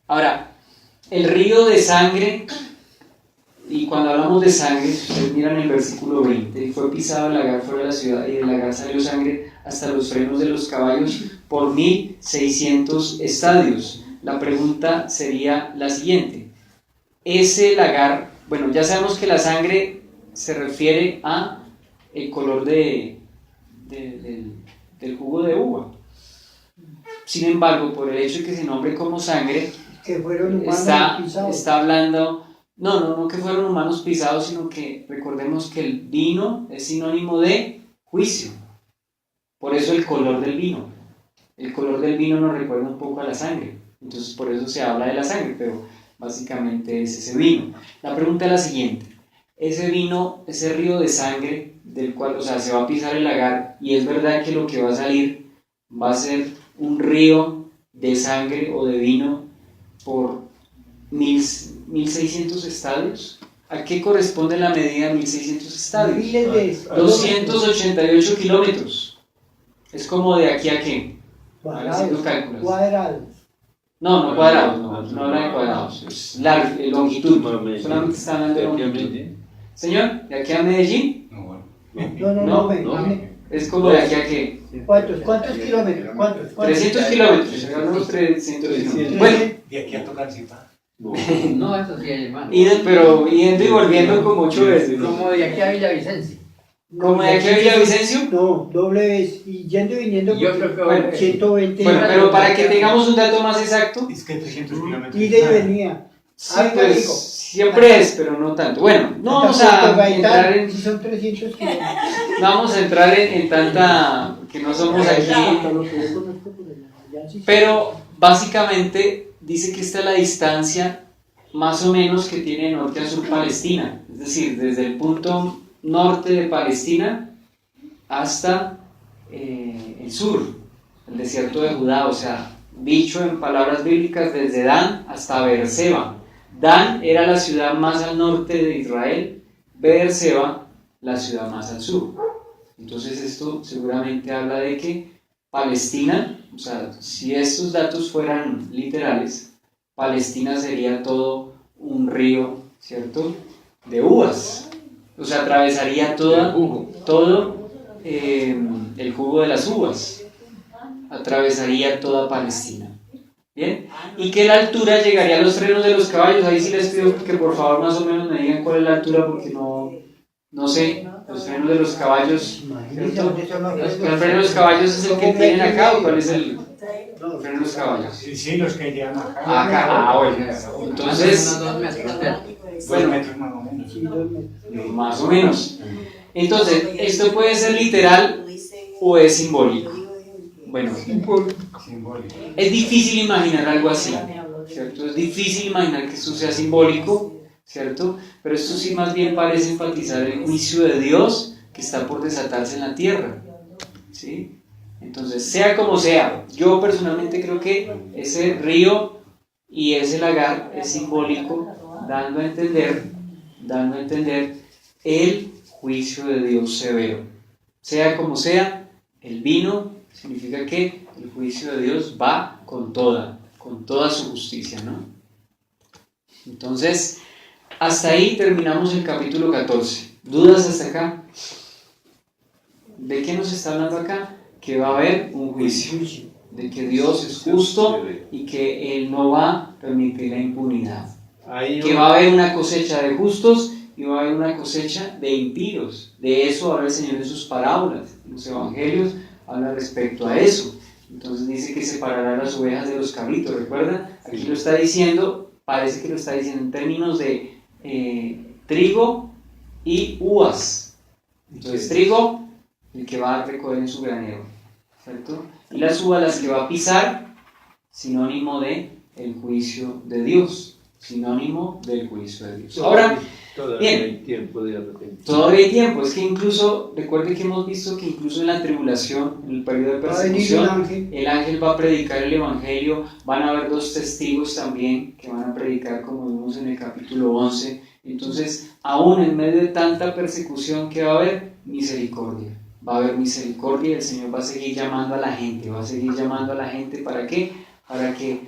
Ahora, el río de sangre, y cuando hablamos de sangre, si ustedes miran el versículo 20, fue pisado el lagar fuera de la ciudad, y del lagar salió sangre hasta los frenos de los caballos por 1600 estadios. La pregunta sería la siguiente: ese lagar, bueno, ya sabemos que la sangre se refiere a el color del jugo de uva. Sin embargo, por el hecho de que se nombre como sangre, Que fueron humanos pisados. está hablando, no que fueron humanos pisados, sino que recordemos que el vino es sinónimo de juicio. Por eso el color del vino. El color del vino nos recuerda un poco a la sangre. Entonces por eso se habla de la sangre, pero básicamente es ese vino. La pregunta es la siguiente: ese vino, ese río de sangre del cual, o sea, se va a pisar el lagar, y es verdad que lo que va a salir va a ser un río de sangre o de vino por 1600 estadios. ¿A qué corresponde la medida de 1600 estadios? Miles de 288 kilómetros. Es como de aquí a qué. Haciendo cálculos. Cuadrados. No cuadrados, no habla de cuadrados. Es longitud. Solamente está hablando de longitud. Señor, ¿de aquí a Medellín? No. Es como de aquí a que ¿Cuántos kilómetros? ¿Cuántos? 300 kilómetros, unos 300 kilómetros. Bueno, De aquí a Tocancipá. No, eso sí, hermano. pero yendo y volviendo como 8 veces, ¿no? Como de aquí a Villavicencio. ¿Como de aquí a Villavicencio? No, doble vez. Y yendo y viniendo. Yo creo que Bueno, 120. Bueno, pero para que tengamos un dato más exacto, Es que 300 kilómetros. Ida y venía. sí, Algo pues digo. siempre es, pero no tanto. Bueno, no vamos a entrar en, Si son 300 kilómetros. no vamos a entrar en tanta, que no somos aquí, pero básicamente dice que esta es la distancia más o menos que tiene de norte a sur Palestina, es decir, desde el punto norte de Palestina hasta el sur, el desierto de Judá, o sea, dicho en palabras bíblicas, desde Dan hasta Beerseba. Dan era la ciudad más al norte de Israel, Beerseba la ciudad más al sur. Entonces esto seguramente habla de que Palestina, o sea, si estos datos fueran literales, Palestina sería todo un río, ¿cierto?, de uvas. O sea, atravesaría todo el jugo de las uvas. Atravesaría toda Palestina. ¿Bien? Y que la altura llegaría a los frenos de los caballos. Ahí sí les pido que por favor más o menos me digan cuál es la altura, porque no sé, los frenos de los caballos, ¿cierto? El freno de los caballos es el que tienen acá, ¿o cuál es el freno de los caballos? Sí, los que llegan acá. Acá, bueno. Entonces, Unos 2 metros. 2 metros más o menos. Sí, 2 metros. más o menos. Entonces, esto puede ser literal o es simbólico. Bueno, Simbólico. es difícil imaginar algo así, ¿cierto? Es difícil imaginar que esto sea simbólico, ¿cierto? Pero esto sí más bien parece enfatizar el juicio de Dios que está por desatarse en la tierra, ¿sí? Entonces, sea como sea, yo personalmente creo que ese río y ese lagar es simbólico, dando a entender el juicio de Dios severo. Sea como sea, el vino significa que el juicio de Dios va con toda su justicia, ¿no? Entonces, hasta ahí terminamos el capítulo 14. ¿Dudas hasta acá? ¿De qué nos está hablando acá? Que va a haber un juicio, de que Dios es justo y que Él no va a permitir la impunidad. Que va a haber una cosecha de justos y va a haber una cosecha de impíos. De eso habla el Señor en sus parábolas. En los evangelios habla respecto a eso. Entonces dice que separará las ovejas de los cabritos. ¿Recuerdan? Aquí lo está diciendo, parece que lo está diciendo en términos de trigo y uvas. Entonces trigo, el que va a recoger en su granero, ¿cierto? Y las uvas, las que va a pisar, sinónimo de el juicio de Dios. Sinónimo del juicio de Dios. Ahora, todavía bien, hay tiempo de arrepentirse. todavía hay tiempo. Es que incluso, recuerden que hemos visto que incluso en la tribulación, en el periodo de Va a venir un persecución, ángel. el ángel va a predicar el evangelio. Van a haber 2 testigos también que van a predicar, como vimos en el capítulo 11. Entonces, aún en medio de tanta persecución que va a haber, misericordia. Va a haber misericordia y el Señor va a seguir llamando a la gente. Va a seguir llamando a la gente, ¿para qué? Para que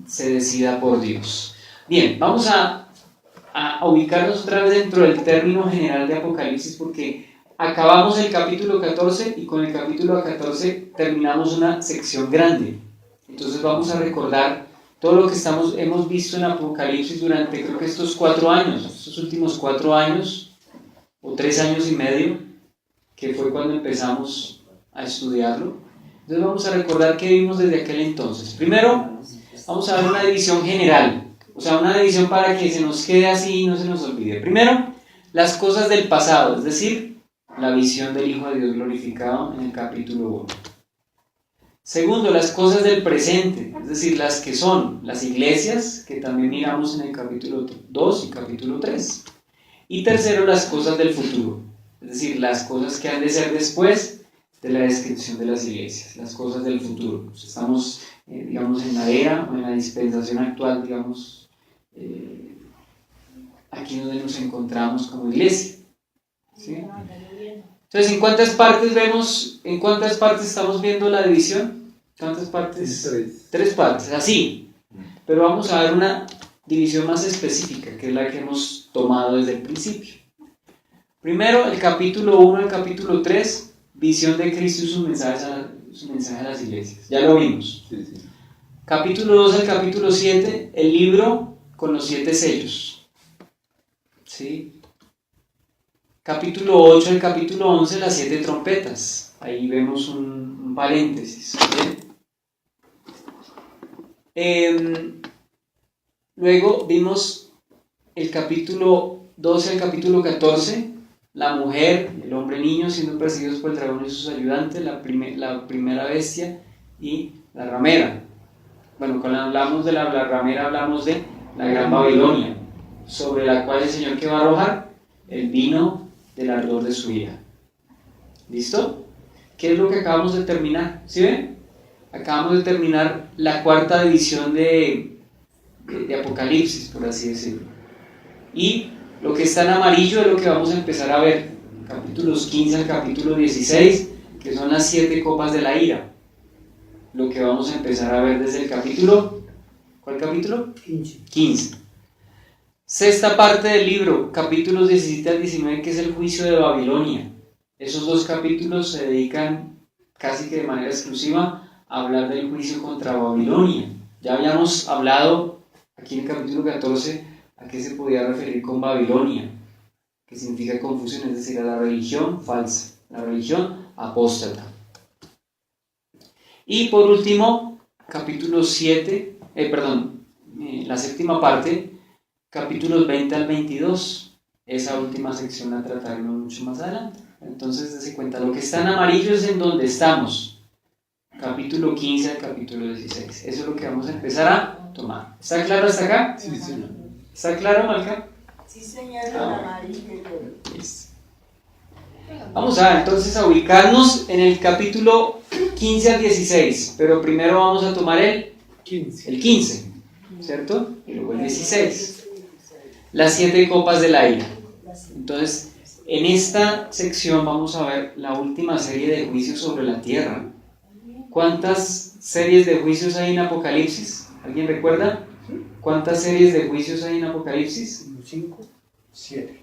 se decida por Dios. Bien, vamos a ubicarnos otra vez dentro del término general de Apocalipsis, porque acabamos el capítulo 14 y con el capítulo 14 terminamos una sección grande. Entonces vamos a recordar todo lo que hemos visto en Apocalipsis durante, creo que estos 4 años, estos últimos 4 años o 3 años y medio, que fue cuando empezamos a estudiarlo. Entonces vamos a recordar qué vimos desde aquel entonces. Primero, vamos a ver una división general, o sea, una división para que se nos quede así y no se nos olvide. Primero, las cosas del pasado, es decir, la visión del Hijo de Dios glorificado en el capítulo 1. Segundo, las cosas del presente, es decir, las que son las iglesias, que también miramos en el capítulo 2 y capítulo 3. Y tercero, las cosas del futuro, es decir, las cosas que han de ser después de la descripción de las iglesias, las cosas del futuro. Pues estamos, digamos, en la era o en la dispensación actual, digamos, aquí donde nos encontramos como iglesia, ¿sí? Entonces, ¿en cuántas partes estamos viendo la división? ¿Cuántas partes? 3. Partes, así. Pero vamos a ver una división más específica, que es la que hemos tomado desde el principio. Primero, el capítulo 1 al capítulo 3 visión de Cristo y su mensaje a las iglesias. Ya lo vimos. Sí, sí. Capítulo 2 al capítulo 7, el libro con los 7 sellos. ¿Sí? Capítulo 8 al capítulo 11, las 7 trompetas. Ahí vemos un paréntesis. ¿Bien? Luego vimos el capítulo 12 al capítulo 14, la mujer, el hombre niño siendo perseguidos por el dragón y sus ayudantes, la primera bestia y la ramera. Bueno, cuando hablamos de la ramera hablamos de la gran Babilonia, sobre la cual el Señor que va a arrojar el vino del ardor de su ira. ¿Listo? ¿Qué es lo que acabamos de terminar? ¿Sí ven? Acabamos de terminar la cuarta división de Apocalipsis, por así decirlo. Y lo que está en amarillo es lo que vamos a empezar a ver, capítulos 15 al capítulo 16, que son las 7 copas de la ira. Lo que vamos a empezar a ver desde el capítulo, ¿cuál capítulo? 15. Sexta parte del libro, capítulos 17 al 19, que es el juicio de Babilonia. Esos 2 capítulos se dedican casi que de manera exclusiva a hablar del juicio contra Babilonia. Ya habíamos hablado aquí en el capítulo 14 a qué se podía referir con Babilonia, que significa confusión, es decir, a la religión falsa, la religión apóstata. Y por último, capítulo 7, la séptima parte, capítulos 20 al 22. Esa última sección la trataremos mucho más adelante. Entonces, dése cuenta, lo que está en amarillo es en donde estamos. Capítulo 15 al capítulo 16. Eso es lo que vamos a empezar a tomar. ¿Está claro hasta acá? Sí, sí. ¿Está claro, Malca? Sí, señor, el amarillo. Listo. Vamos entonces a ubicarnos en el capítulo 15 al 16, pero primero vamos a tomar el 15, ¿cierto? Y luego el 16. Las 7 copas de la ira. Entonces, en esta sección vamos a ver la última serie de juicios sobre la tierra. ¿Cuántas series de juicios hay en Apocalipsis? ¿Alguien recuerda? ¿Cuántas series de juicios hay en Apocalipsis? 5. 7.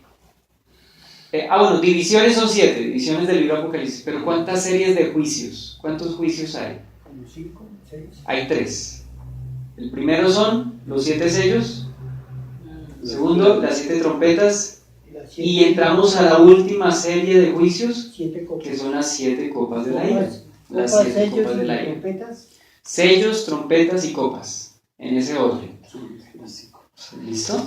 Bueno, divisiones son 7, divisiones del libro Apocalipsis, pero ¿cuántas series de juicios? ¿Cuántos juicios hay? 5, 6. Hay 3. El primero son los 7 sellos, el segundo, las 7 trompetas, y entramos a la última serie de juicios, 7 copas. que son las 7 copas de la ira. Las Copas, 7 sellos copas de y la ira. trompetas. Sellos, trompetas y copas, en ese orden. ¿Listo?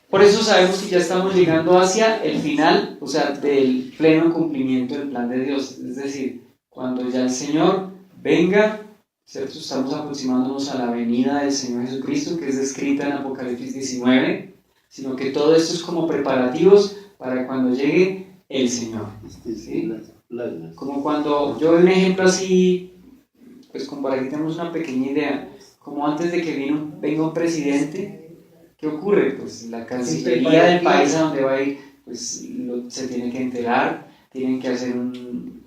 Por eso sabemos que ya estamos llegando hacia el final, o sea, del pleno cumplimiento del plan de Dios. Es decir, cuando ya el Señor venga, ¿cierto? Estamos aproximándonos a la venida del Señor Jesucristo, que es descrita en Apocalipsis 19, sino que todo esto es como preparativos para cuando llegue el Señor. ¿Sí? Como cuando, yo doy un ejemplo así, pues como para que tengamos una pequeña idea, como antes de que venga un presidente, ¿qué ocurre? Pues la Cancillería del país a donde va a ir, pues se tiene que enterar, tienen que hacer un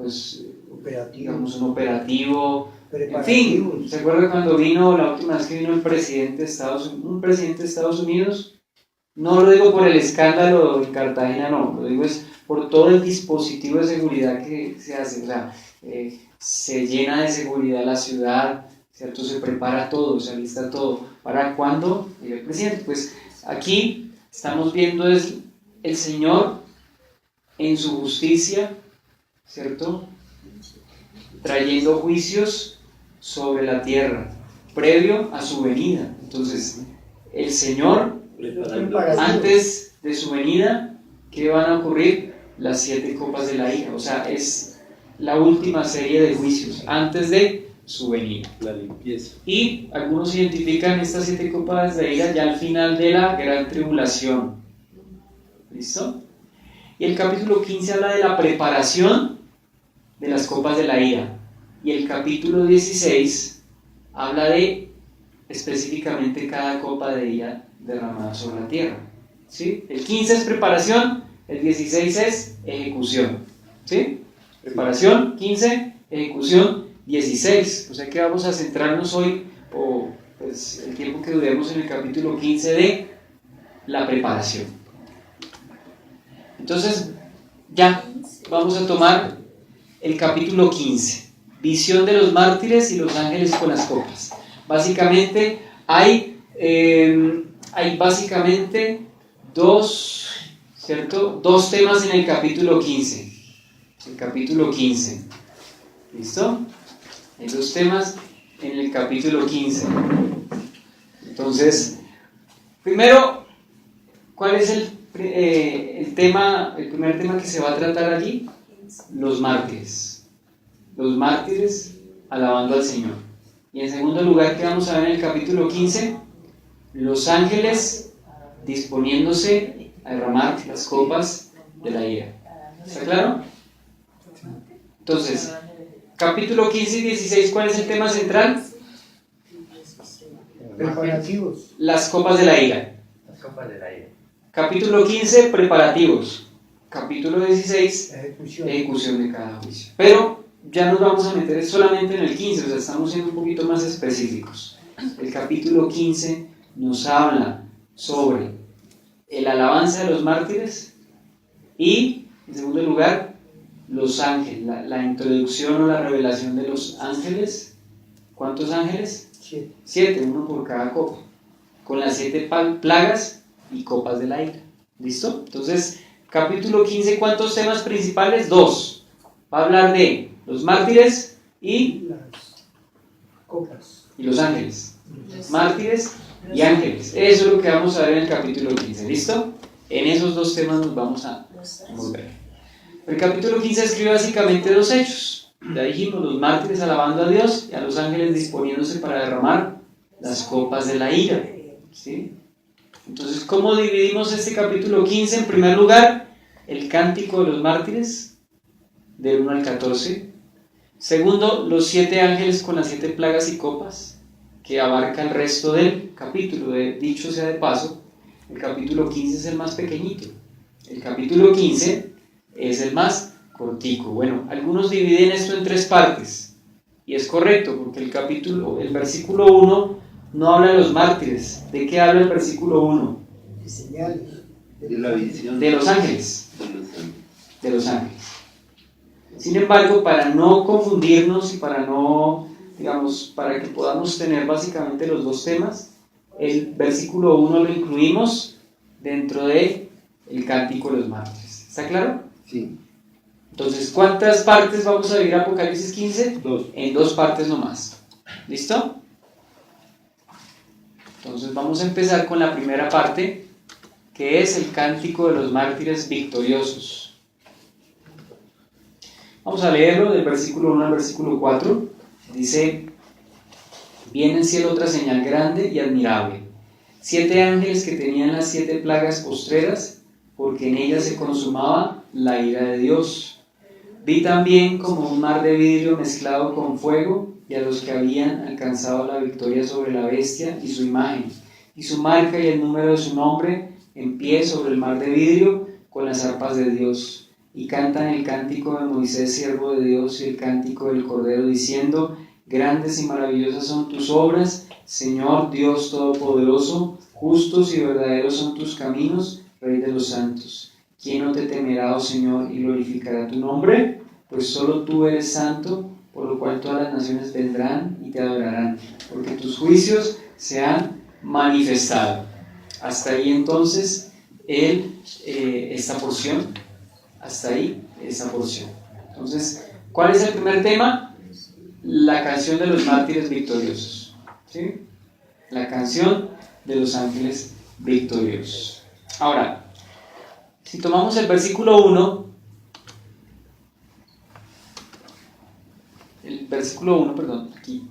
operativo, en fin. ¿Se acuerda cuando vino, la última vez que vino un presidente de Estados Unidos? No lo digo por el escándalo en Cartagena, no, lo digo es por todo el dispositivo de seguridad que se hace, o sea, se llena de seguridad la ciudad, ¿cierto? Se prepara todo, se alista todo. ¿Para cuándo llegue el presidente? Pues aquí estamos viendo es el Señor en su justicia, ¿cierto? Trayendo juicios sobre la tierra, previo a su venida. Entonces, el Señor, antes de su venida, ¿qué van a ocurrir? Las 7 copas de la ira. O sea, es la última serie de juicios antes de su venida. La limpieza. Y algunos identifican estas 7 copas de ira ya al final de la gran tribulación. ¿Listo? Y el capítulo 15 habla de la preparación de las copas de la ira. Y el capítulo 16 habla de específicamente cada copa de ira derramada sobre la tierra. ¿Sí? El 15 es preparación, el 16 es ejecución. ¿Sí? Preparación, 15, ejecución, 16. O sea que vamos a centrarnos hoy, o pues el tiempo que duremos en el capítulo 15 de la preparación. Entonces, ya vamos a tomar el capítulo 15. Visión de los mártires y los ángeles con las copas. Básicamente hay básicamente dos temas en el capítulo 15. El capítulo 15. ¿Listo? Hay dos temas en el capítulo 15. Entonces, primero, ¿cuál es el primer tema que se va a tratar allí? Los mártires. Los mártires alabando al Señor. Y en segundo lugar, ¿qué vamos a ver en el capítulo 15? Los ángeles disponiéndose a derramar las copas de la ira. ¿Está claro? Entonces, capítulo 15 y 16, ¿cuál es el tema central? Preparativos. Las copas de la ira. Las copas del aire. Capítulo 15, preparativos. Capítulo 16, ejecución de cada juicio. Pero ya nos vamos a meter solamente en el 15, o sea, estamos siendo un poquito más específicos. El capítulo 15 nos habla sobre el alabanza de los mártires y, en segundo lugar, los ángeles, la introducción o la revelación de los ángeles. ¿Cuántos ángeles? 7, uno por cada copa, con las 7 plagas y copas de la ira. ¿Listo? Entonces, capítulo 15, ¿cuántos temas principales? 2. Va a hablar de los mártires y Las copas. los ángeles. Mártires y ángeles. Eso es lo que vamos a ver en el capítulo 15. ¿Listo? En esos dos temas nos vamos a volver. El capítulo 15 describe básicamente dos hechos. Ya dijimos, los mártires alabando a Dios y a los ángeles disponiéndose para derramar las copas de la ira. ¿Sí? Entonces, ¿cómo dividimos este capítulo 15? En primer lugar, el cántico de los mártires, del 1 al 14. Segundo, los 7 ángeles con las 7 plagas y copas, que abarca el resto del capítulo. Dicho sea de paso, el capítulo 15 es el más pequeñito. El capítulo 15 es el más cortico. Bueno, algunos dividen esto en 3 partes, y es correcto, porque el versículo 1 no habla de los mártires. ¿De qué habla el versículo 1? De señales. De la visión De los ángeles. de los ángeles. De los ángeles. Sin embargo, para no confundirnos y para que podamos tener básicamente los dos temas, el versículo 1 lo incluimos dentro de el cántico de los mártires. ¿Está claro? Sí. Entonces, ¿cuántas partes vamos a dividir Apocalipsis 15? 2. En 2 partes nomás. ¿Listo? Entonces vamos a empezar con la primera parte, que es el cántico de los mártires victoriosos. Vamos a leerlo del versículo 1 al versículo 4. Dice: viene en cielo otra señal grande y admirable, 7 ángeles que tenían las 7 plagas postreras, porque en ellas se consumaba la ira de Dios. Vi también como un mar de vidrio mezclado con fuego, y a los que habían alcanzado la victoria sobre la bestia y su imagen, y su marca y el número de su nombre, en pie sobre el mar de vidrio, con las arpas de Dios. Y cantan el cántico de Moisés, siervo de Dios, y el cántico del Cordero, diciendo: grandes y maravillosas son tus obras, Señor Dios Todopoderoso, justos y verdaderos son tus caminos, Rey de los santos. ¿Quién no te temerá, oh Señor, y glorificará tu nombre? Pues solo tú eres santo, por lo cual todas las naciones vendrán y te adorarán, porque tus juicios se han manifestado. Hasta ahí entonces esta porción. Hasta ahí esta porción. Entonces, ¿cuál es el primer tema? La canción de los mártires victoriosos. ¿Sí? La canción de los ángeles victoriosos. Ahora, si tomamos el versículo 1, aquí,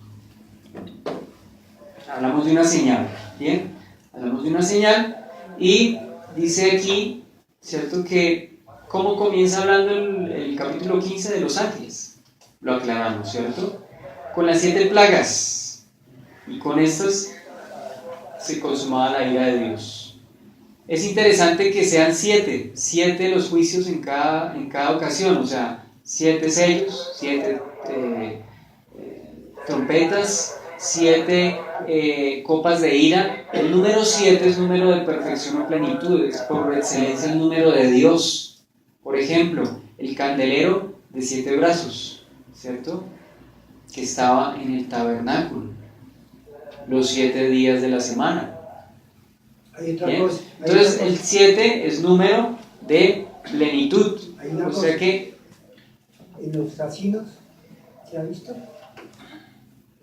hablamos de una señal, ¿bien? Hablamos de una señal y dice aquí, ¿cierto? Que, ¿cómo comienza hablando el capítulo 15 de los ángeles? Lo aclaramos, ¿cierto? Con las 7 plagas, y con estas se consumaba la ira de Dios. Es interesante que sean 7 los juicios en cada ocasión, o sea, 7 sellos, 7 trompetas, 7 copas de ira. El número 7 es número de perfección o plenitud, es por excelencia el número de Dios. Por ejemplo, el candelero de 7 brazos, ¿cierto? Que estaba en el tabernáculo los 7 días de la semana. Hay otra ¿Bien? cosa. Entonces el 7 es número de plenitud. Hay una O cosa. sea que En los casinos, ¿se ha visto?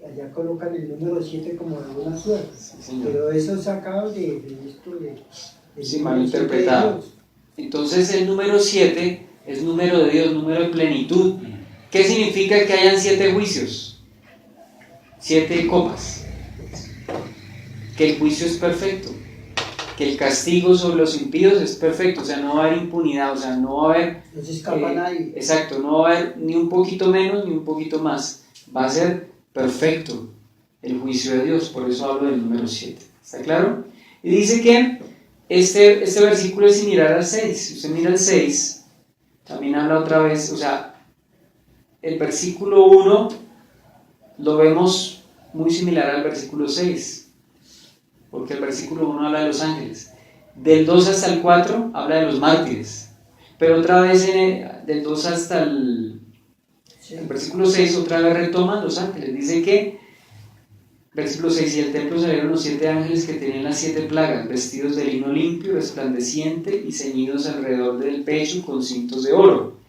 Allá colocan el número 7 como de buena suerte. sí, señor. Pero eso es sacado de esto de Sí, mal interpretado. Entonces el número 7 es número de Dios, número de plenitud. ¿Qué significa que hayan 7 juicios? 7 copas. Que el juicio es perfecto. Que el castigo sobre los impíos es perfecto. O sea, no va a haber impunidad. O sea, no va a haber... No se escapa nadie. Exacto, no va a haber ni un poquito menos ni un poquito más. Va a ser perfecto el juicio de Dios. Por eso hablo del número 7. ¿Está claro? Y dice que este versículo es similar al 6. Si usted mira el 6, también habla otra vez, o sea, el versículo 1 lo vemos muy similar al versículo 6, porque el versículo 1 habla de los ángeles. Del 2 hasta el 4 habla de los mártires, pero otra vez del 2 hasta el versículo 6 otra vez retoma los ángeles. Dice que versículo 6, y del templo salieron los 7 ángeles que tenían las 7 plagas, vestidos de lino limpio, resplandeciente y ceñidos alrededor del pecho con cintos de oro.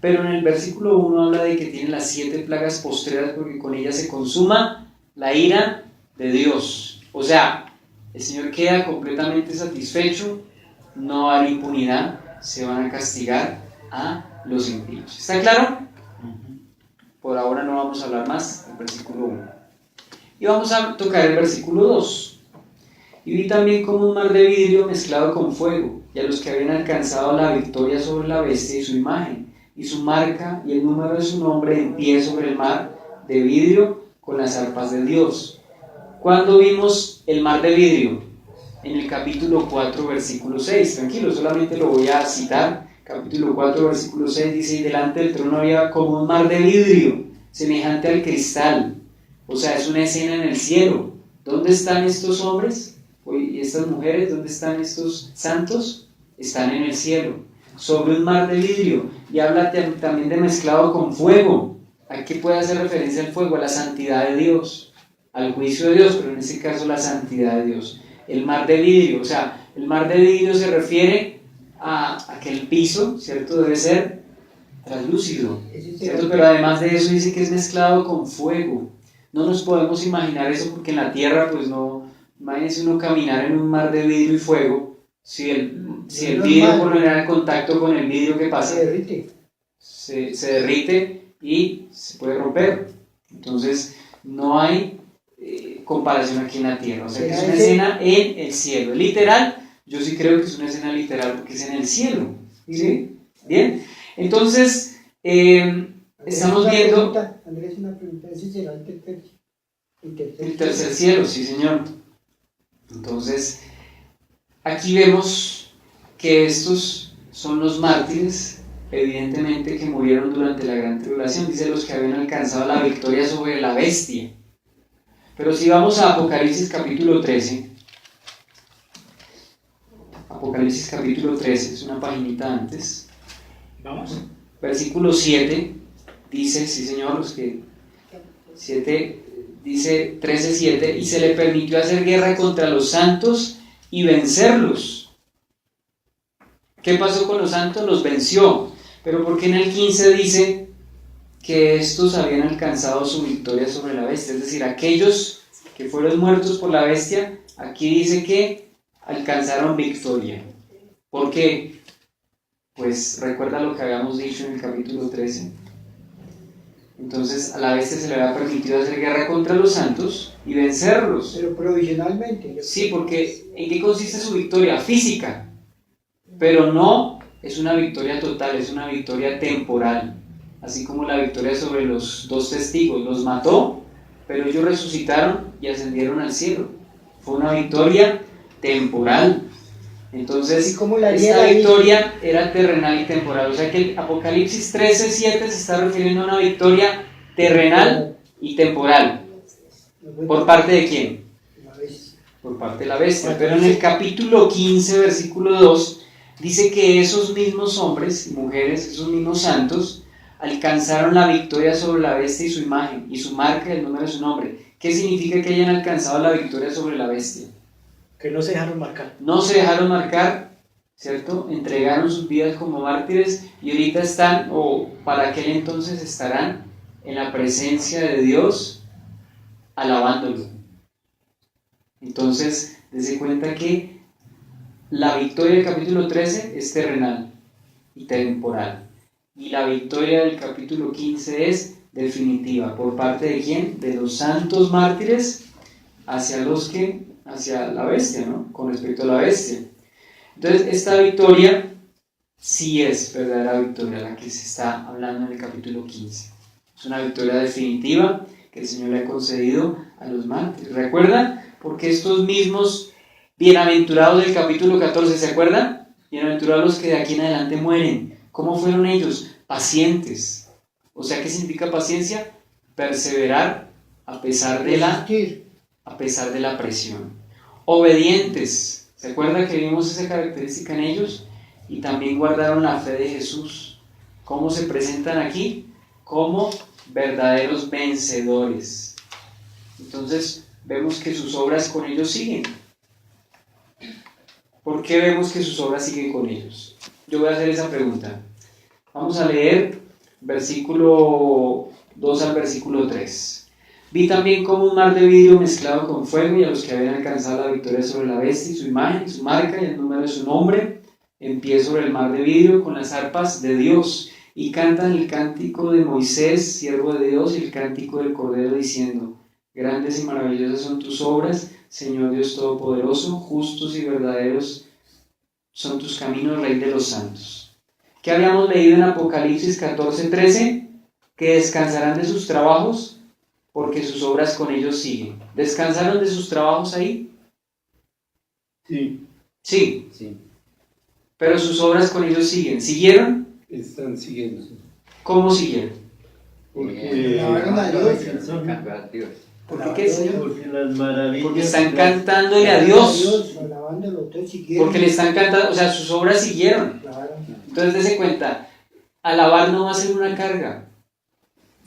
Pero en el versículo 1 habla de que tienen las 7 plagas postreras porque con ellas se consuma la ira de Dios. O sea, el Señor queda completamente satisfecho, no va a haber impunidad, se van a castigar a los impíos. ¿Está claro? Por ahora no vamos a hablar más del versículo 1. Y vamos a tocar el versículo 2. Y vi también como un mar de vidrio mezclado con fuego, y a los que habían alcanzado la victoria sobre la bestia y su imagen, y su marca y el número de su nombre en pie sobre el mar de vidrio con las arpas de Dios. ¿Cuándo vimos el mar de vidrio? En el capítulo 4, versículo 6. Tranquilo, solamente lo voy a citar. Capítulo 4, versículo 6 dice: y delante del trono había como un mar de vidrio, semejante al cristal. O sea, es una escena en el cielo. ¿Dónde están estos hombres y estas mujeres? ¿Dónde están estos santos? Están en el cielo, sobre un mar de vidrio. Y habla también de mezclado con fuego. ¿A qué puede hacer referencia el fuego? A la santidad de Dios, al juicio de Dios, pero en este caso la santidad de Dios. El mar de vidrio, o sea, el mar de vidrio se refiere a que el piso, ¿cierto?, debe ser translúcido, ¿cierto? Pero además de eso dice que es mezclado con fuego. No nos podemos imaginar eso porque en la tierra, pues no, imagínense uno caminar en un mar de vidrio y fuego, si el vidrio por lo general en contacto con el vidrio, ¿qué pasa? Se derrite. Se derrite y se puede romper. Entonces no hay comparación aquí en la tierra. O sea que es una escena en el cielo. Literal, yo sí creo que es una escena literal porque es en el cielo. ¿Sí? Bien. Entonces, estamos viendo Andrés, una pregunta. ¿Ese será el tercer cielo? Sí, señor. Entonces, aquí vemos que estos son los mártires, evidentemente, que murieron durante la gran tribulación. Dice los que habían alcanzado la victoria sobre la bestia. Pero si vamos a Apocalipsis capítulo 13, Apocalipsis capítulo 13, es una paginita antes. Vamos. Versículo 7 dice, sí señor, los que 7 dice 13:7, y se le permitió hacer guerra contra los santos y vencerlos. ¿Qué pasó con los santos? Los venció. Pero ¿por qué en el 15 dice que estos habían alcanzado su victoria sobre la bestia? Es decir, aquellos que fueron muertos por la bestia, aquí dice que alcanzaron victoria. ¿Por qué? Pues recuerda lo que habíamos dicho en el capítulo 13. Entonces a la bestia se le había permitido hacer guerra contra los santos y vencerlos. Pero provisionalmente. Sí, porque ¿en qué consiste su victoria? Física. Pero no es una victoria total, es una victoria temporal. Así como la victoria sobre los 2 testigos. Los mató, pero ellos resucitaron y ascendieron al cielo. Fue una victoria temporal. Entonces, esta victoria era terrenal y temporal. O sea que el Apocalipsis 13:7 se está refiriendo a una victoria terrenal y temporal. ¿Por parte de quién? Por parte de la bestia. Pero en el capítulo 15, versículo 2, dice que esos mismos hombres y mujeres, esos mismos santos, alcanzaron la victoria sobre la bestia y su imagen, y su marca y el número de su nombre. ¿Qué significa que hayan alcanzado la victoria sobre la bestia? Que no se dejaron marcar. No se dejaron marcar, ¿cierto? Entregaron sus vidas como mártires y ahorita están, o para aquel entonces estarán, en la presencia de Dios, alabándolo. Entonces, dése cuenta que la victoria del capítulo 13 es terrenal y temporal. Y la victoria del capítulo 15 es definitiva. ¿Por parte de quién? De los santos mártires hacia la bestia, ¿no? Con respecto a la bestia. Entonces, esta victoria sí es verdadera victoria, la que se está hablando en el capítulo 15. Es una victoria definitiva que el Señor le ha concedido a los mártires. ¿Recuerdan? Porque estos mismos bienaventurados del capítulo 14, ¿se acuerdan? Bienaventurados los que de aquí en adelante mueren. ¿Cómo fueron ellos? Pacientes. O sea, ¿qué significa paciencia? Perseverar a pesar de la presión. Obedientes. ¿Se acuerdan que vimos esa característica en ellos? Y también guardaron la fe de Jesús. ¿Cómo se presentan aquí? Como verdaderos vencedores. Entonces, vemos que sus obras con ellos siguen. ¿Por qué vemos que sus obras siguen con ellos? Yo voy a hacer esa pregunta. Vamos a leer versículo 2 al versículo 3. Vi también como un mar de vidrio mezclado con fuego, y a los que habían alcanzado la victoria sobre la bestia y su imagen, su marca y el número de su nombre, en pie sobre el mar de vidrio con las arpas de Dios, y cantan el cántico de Moisés, siervo de Dios, y el cántico del Cordero, diciendo: grandes y maravillosas son tus obras, Señor Dios Todopoderoso, justos y verdaderos son tus caminos, Rey de los santos. ¿Qué habíamos leído en Apocalipsis 14:13? Que descansarán de sus trabajos, porque sus obras con ellos siguen. ¿Descansaron de sus trabajos ahí? Sí, Sí. Sí. Pero sus obras con ellos siguen. ¿Siguieron? están siguiendo. ¿Cómo siguieron? Porque, Alabaron a Dios. Glorificando a Dios. ¿Por qué, Señor? porque las maravillas. Porque están cantándole a Dios. Alabándolo, entonces siguieron. Porque le están cantando, o sea, sus obras siguieron. Claro. Entonces, dése cuenta, alabar no va a ser una carga.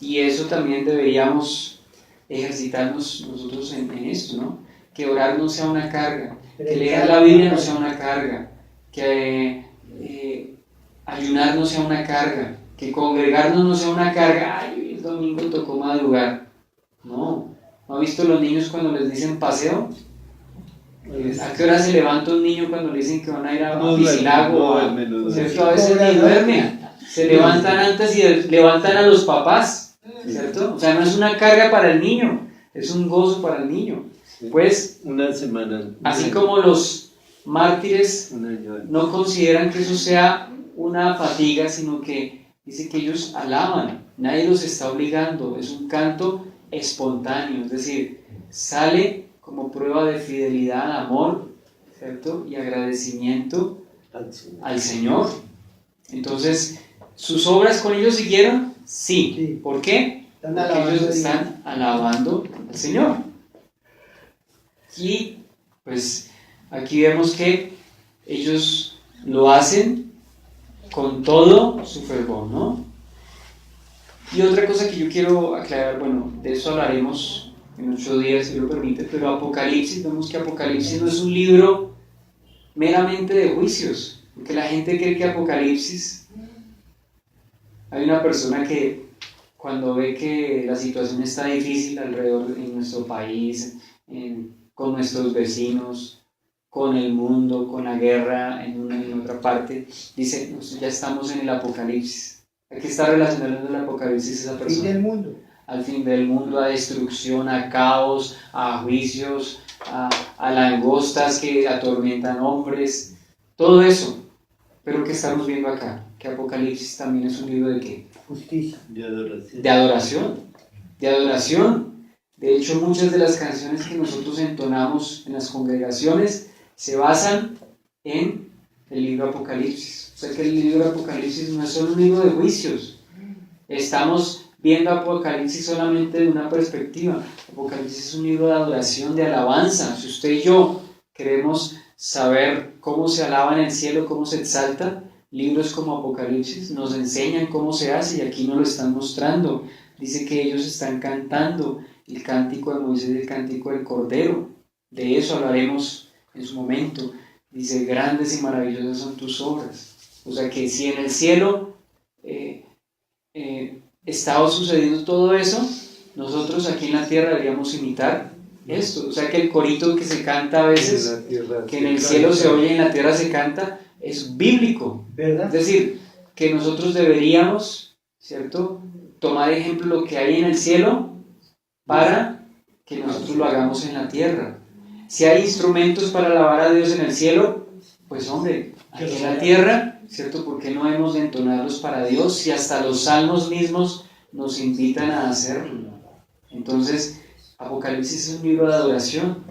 Y eso también deberíamos ejercitarnos nosotros en esto, ¿no? Que orar no sea una carga, que leer la Biblia no sea una carga, que ayunar no sea una carga, que congregarnos no sea una carga. Ay, el domingo tocó madrugar. No ha visto los niños cuando les dicen paseo? ¿A qué hora se levanta un niño cuando le dicen que van a ir a Piscilago? Sergio a veces ni duerme. Se levantan antes y levantan a los papás, ¿cierto? O sea, no es una carga para el niño, es un gozo para el niño. Pues, una semana. así como los mártires Un año antes. no consideran que eso sea una fatiga, sino que dice que ellos alaban, nadie los está obligando, es un canto espontáneo, es decir, sale como prueba de fidelidad, amor, ¿cierto? Y agradecimiento al Señor. Entonces, ¿sus obras con ellos siguieron? Sí. Sí. ¿Por qué? Están Porque alabando ellos a Dios. están alabando al Señor. Y pues aquí vemos que ellos lo hacen con todo su fervor, ¿no? Y otra cosa que yo quiero aclarar, bueno, de eso hablaremos en 8 días, si lo permite, pero Apocalipsis, vemos que Apocalipsis no es un libro meramente de juicios, porque la gente cree que Apocalipsis, hay una persona que cuando ve que la situación está difícil alrededor en nuestro país, con nuestros vecinos, con el mundo, con la guerra en una y en otra parte, dice: ya estamos en el Apocalipsis. ¿A qué está relacionando el Apocalipsis esa Fin persona? del mundo. Al fin del mundo, a destrucción, a caos, a juicios, a langostas que atormentan hombres, todo eso. Pero ¿qué estamos viendo acá? Que Apocalipsis también es un libro de ¿qué? Justicia. De adoración. De adoración, de adoración. De hecho, muchas de las canciones que nosotros entonamos en las congregaciones se basan en el libro Apocalipsis. O sea que el libro Apocalipsis no es solo un libro de juicios. Estamos viendo Apocalipsis solamente de una perspectiva. Apocalipsis es un libro de adoración, de alabanza. Si usted y yo queremos saber cómo se alaba en el cielo, cómo se exalta, libros como Apocalipsis nos enseñan cómo se hace y aquí nos lo están mostrando. Dice que ellos están cantando el cántico de Moisés y el cántico del Cordero. De eso hablaremos en su momento. Dice, grandes y maravillosas son tus obras. O sea que si en el cielo estaba sucediendo todo eso, nosotros aquí en la tierra deberíamos imitar esto. O sea que el corito que se canta a veces, que en el cielo se oye y en la tierra se canta, es bíblico. ¿Verdad? Es decir, que nosotros deberíamos, ¿cierto?, tomar ejemplo lo que hay en el cielo para que nosotros lo hagamos en la tierra. Si hay instrumentos para alabar a Dios en el cielo, pues hombre, aquí en la tierra, ¿cierto? ¿Por qué no hemos de entonarlos para Dios si hasta los salmos mismos nos invitan a hacerlo? Entonces, Apocalipsis es un libro de adoración,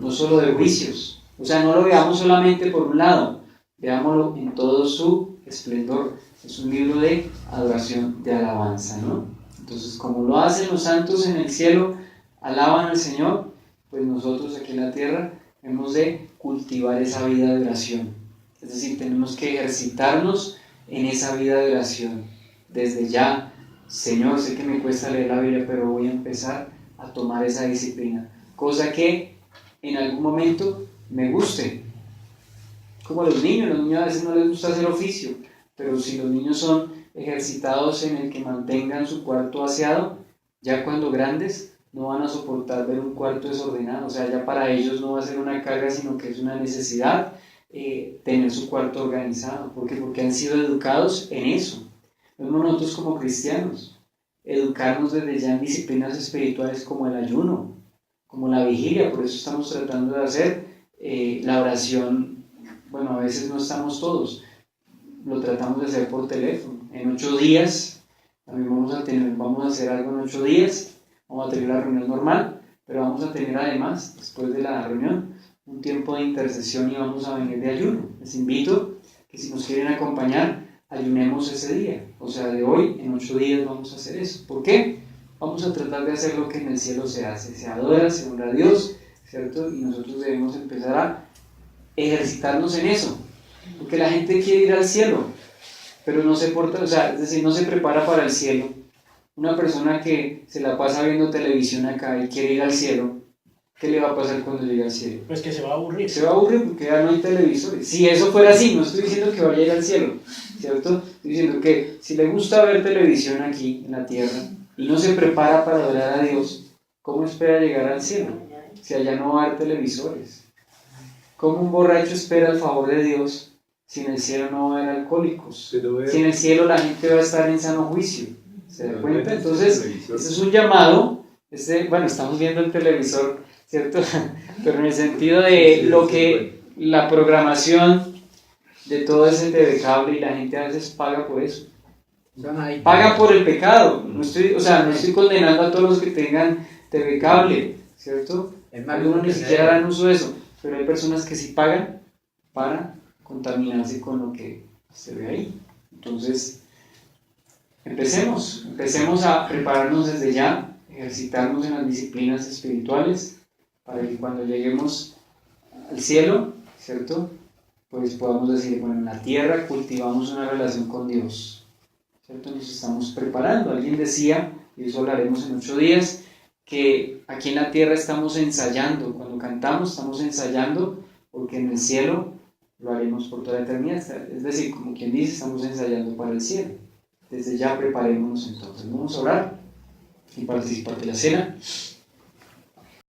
no solo de juicios. O sea, no lo veamos solamente por un lado, veámoslo en todo su esplendor. Es un libro de adoración, de alabanza, ¿no? Entonces, como lo hacen los santos en el cielo, alaban al Señor, pues nosotros aquí en la tierra hemos de cultivar esa vida de oración. Es decir, tenemos que ejercitarnos en esa vida de oración. Desde ya, Señor, sé que me cuesta leer la Biblia, pero voy a empezar a tomar esa disciplina. Cosa que en algún momento me guste. Como los niños a veces no les gusta hacer oficio, pero si los niños son ejercitados en el que mantengan su cuarto aseado, ya cuando grandes no van a soportar ver un cuarto desordenado. O sea, ya para ellos no va a ser una carga, sino que es una necesidad tener su cuarto organizado. ¿Por qué? Porque han sido educados en eso. Vemos nosotros como cristianos, educarnos desde ya en disciplinas espirituales como el ayuno, como la vigilia. Por eso estamos tratando de hacer la oración. Bueno, a veces no estamos todos, lo tratamos de hacer por teléfono. En 8 días, también vamos a hacer algo en 8 días, vamos a tener la reunión normal, pero vamos a tener además, después de la reunión, un tiempo de intercesión y vamos a venir de ayuno. Les invito que si nos quieren acompañar, ayunemos ese día. O sea, de hoy, en 8 días vamos a hacer eso. ¿Por qué? Vamos a tratar de hacer lo que en el cielo se hace. Se adora, se honra a Dios, ¿cierto? Y nosotros debemos empezar a ejercitarnos en eso. Porque la gente quiere ir al cielo, pero no se porta, o sea, es decir, no se prepara para el cielo. Una persona que se la pasa viendo televisión acá y quiere ir al cielo, ¿qué le va a pasar cuando llegue al cielo? Pues que se va a aburrir. Se va a aburrir porque ya no hay televisores. Si eso fuera así, no estoy diciendo que vaya a ir al cielo, ¿cierto? Estoy diciendo que si le gusta ver televisión aquí en la tierra y no se prepara para adorar a Dios, ¿cómo espera llegar al cielo? Si allá no va a haber televisores. ¿Cómo un borracho espera el favor de Dios si en el cielo no va a haber alcohólicos? Si en el cielo la gente va a estar en sano juicio. ¿Se da cuenta? Entonces, este es un llamado. Bueno, estamos viendo el televisor, ¿cierto? Pero en el sentido de lo que la programación de todo ese TV cable, y la gente a veces paga por eso. Paga por el pecado. No estoy condenando a todos los que tengan TV cable, ¿cierto? Algunos ni siquiera harán uso de eso, pero hay personas que sí pagan para contaminarse con lo que se ve ahí. Entonces, empecemos a prepararnos desde ya, ejercitarnos en las disciplinas espirituales, para que cuando lleguemos al cielo, ¿cierto?, pues podamos decir, bueno, en la tierra cultivamos una relación con Dios, ¿cierto? Nos estamos preparando. Alguien decía, y eso hablaremos en 8 días, que aquí en la tierra estamos ensayando. Cuando cantamos estamos ensayando, porque en el cielo lo haremos por toda la eternidad. Es decir, como quien dice, estamos ensayando para el cielo. Desde ya preparémonos entonces. Vamos a orar y participar de la cena.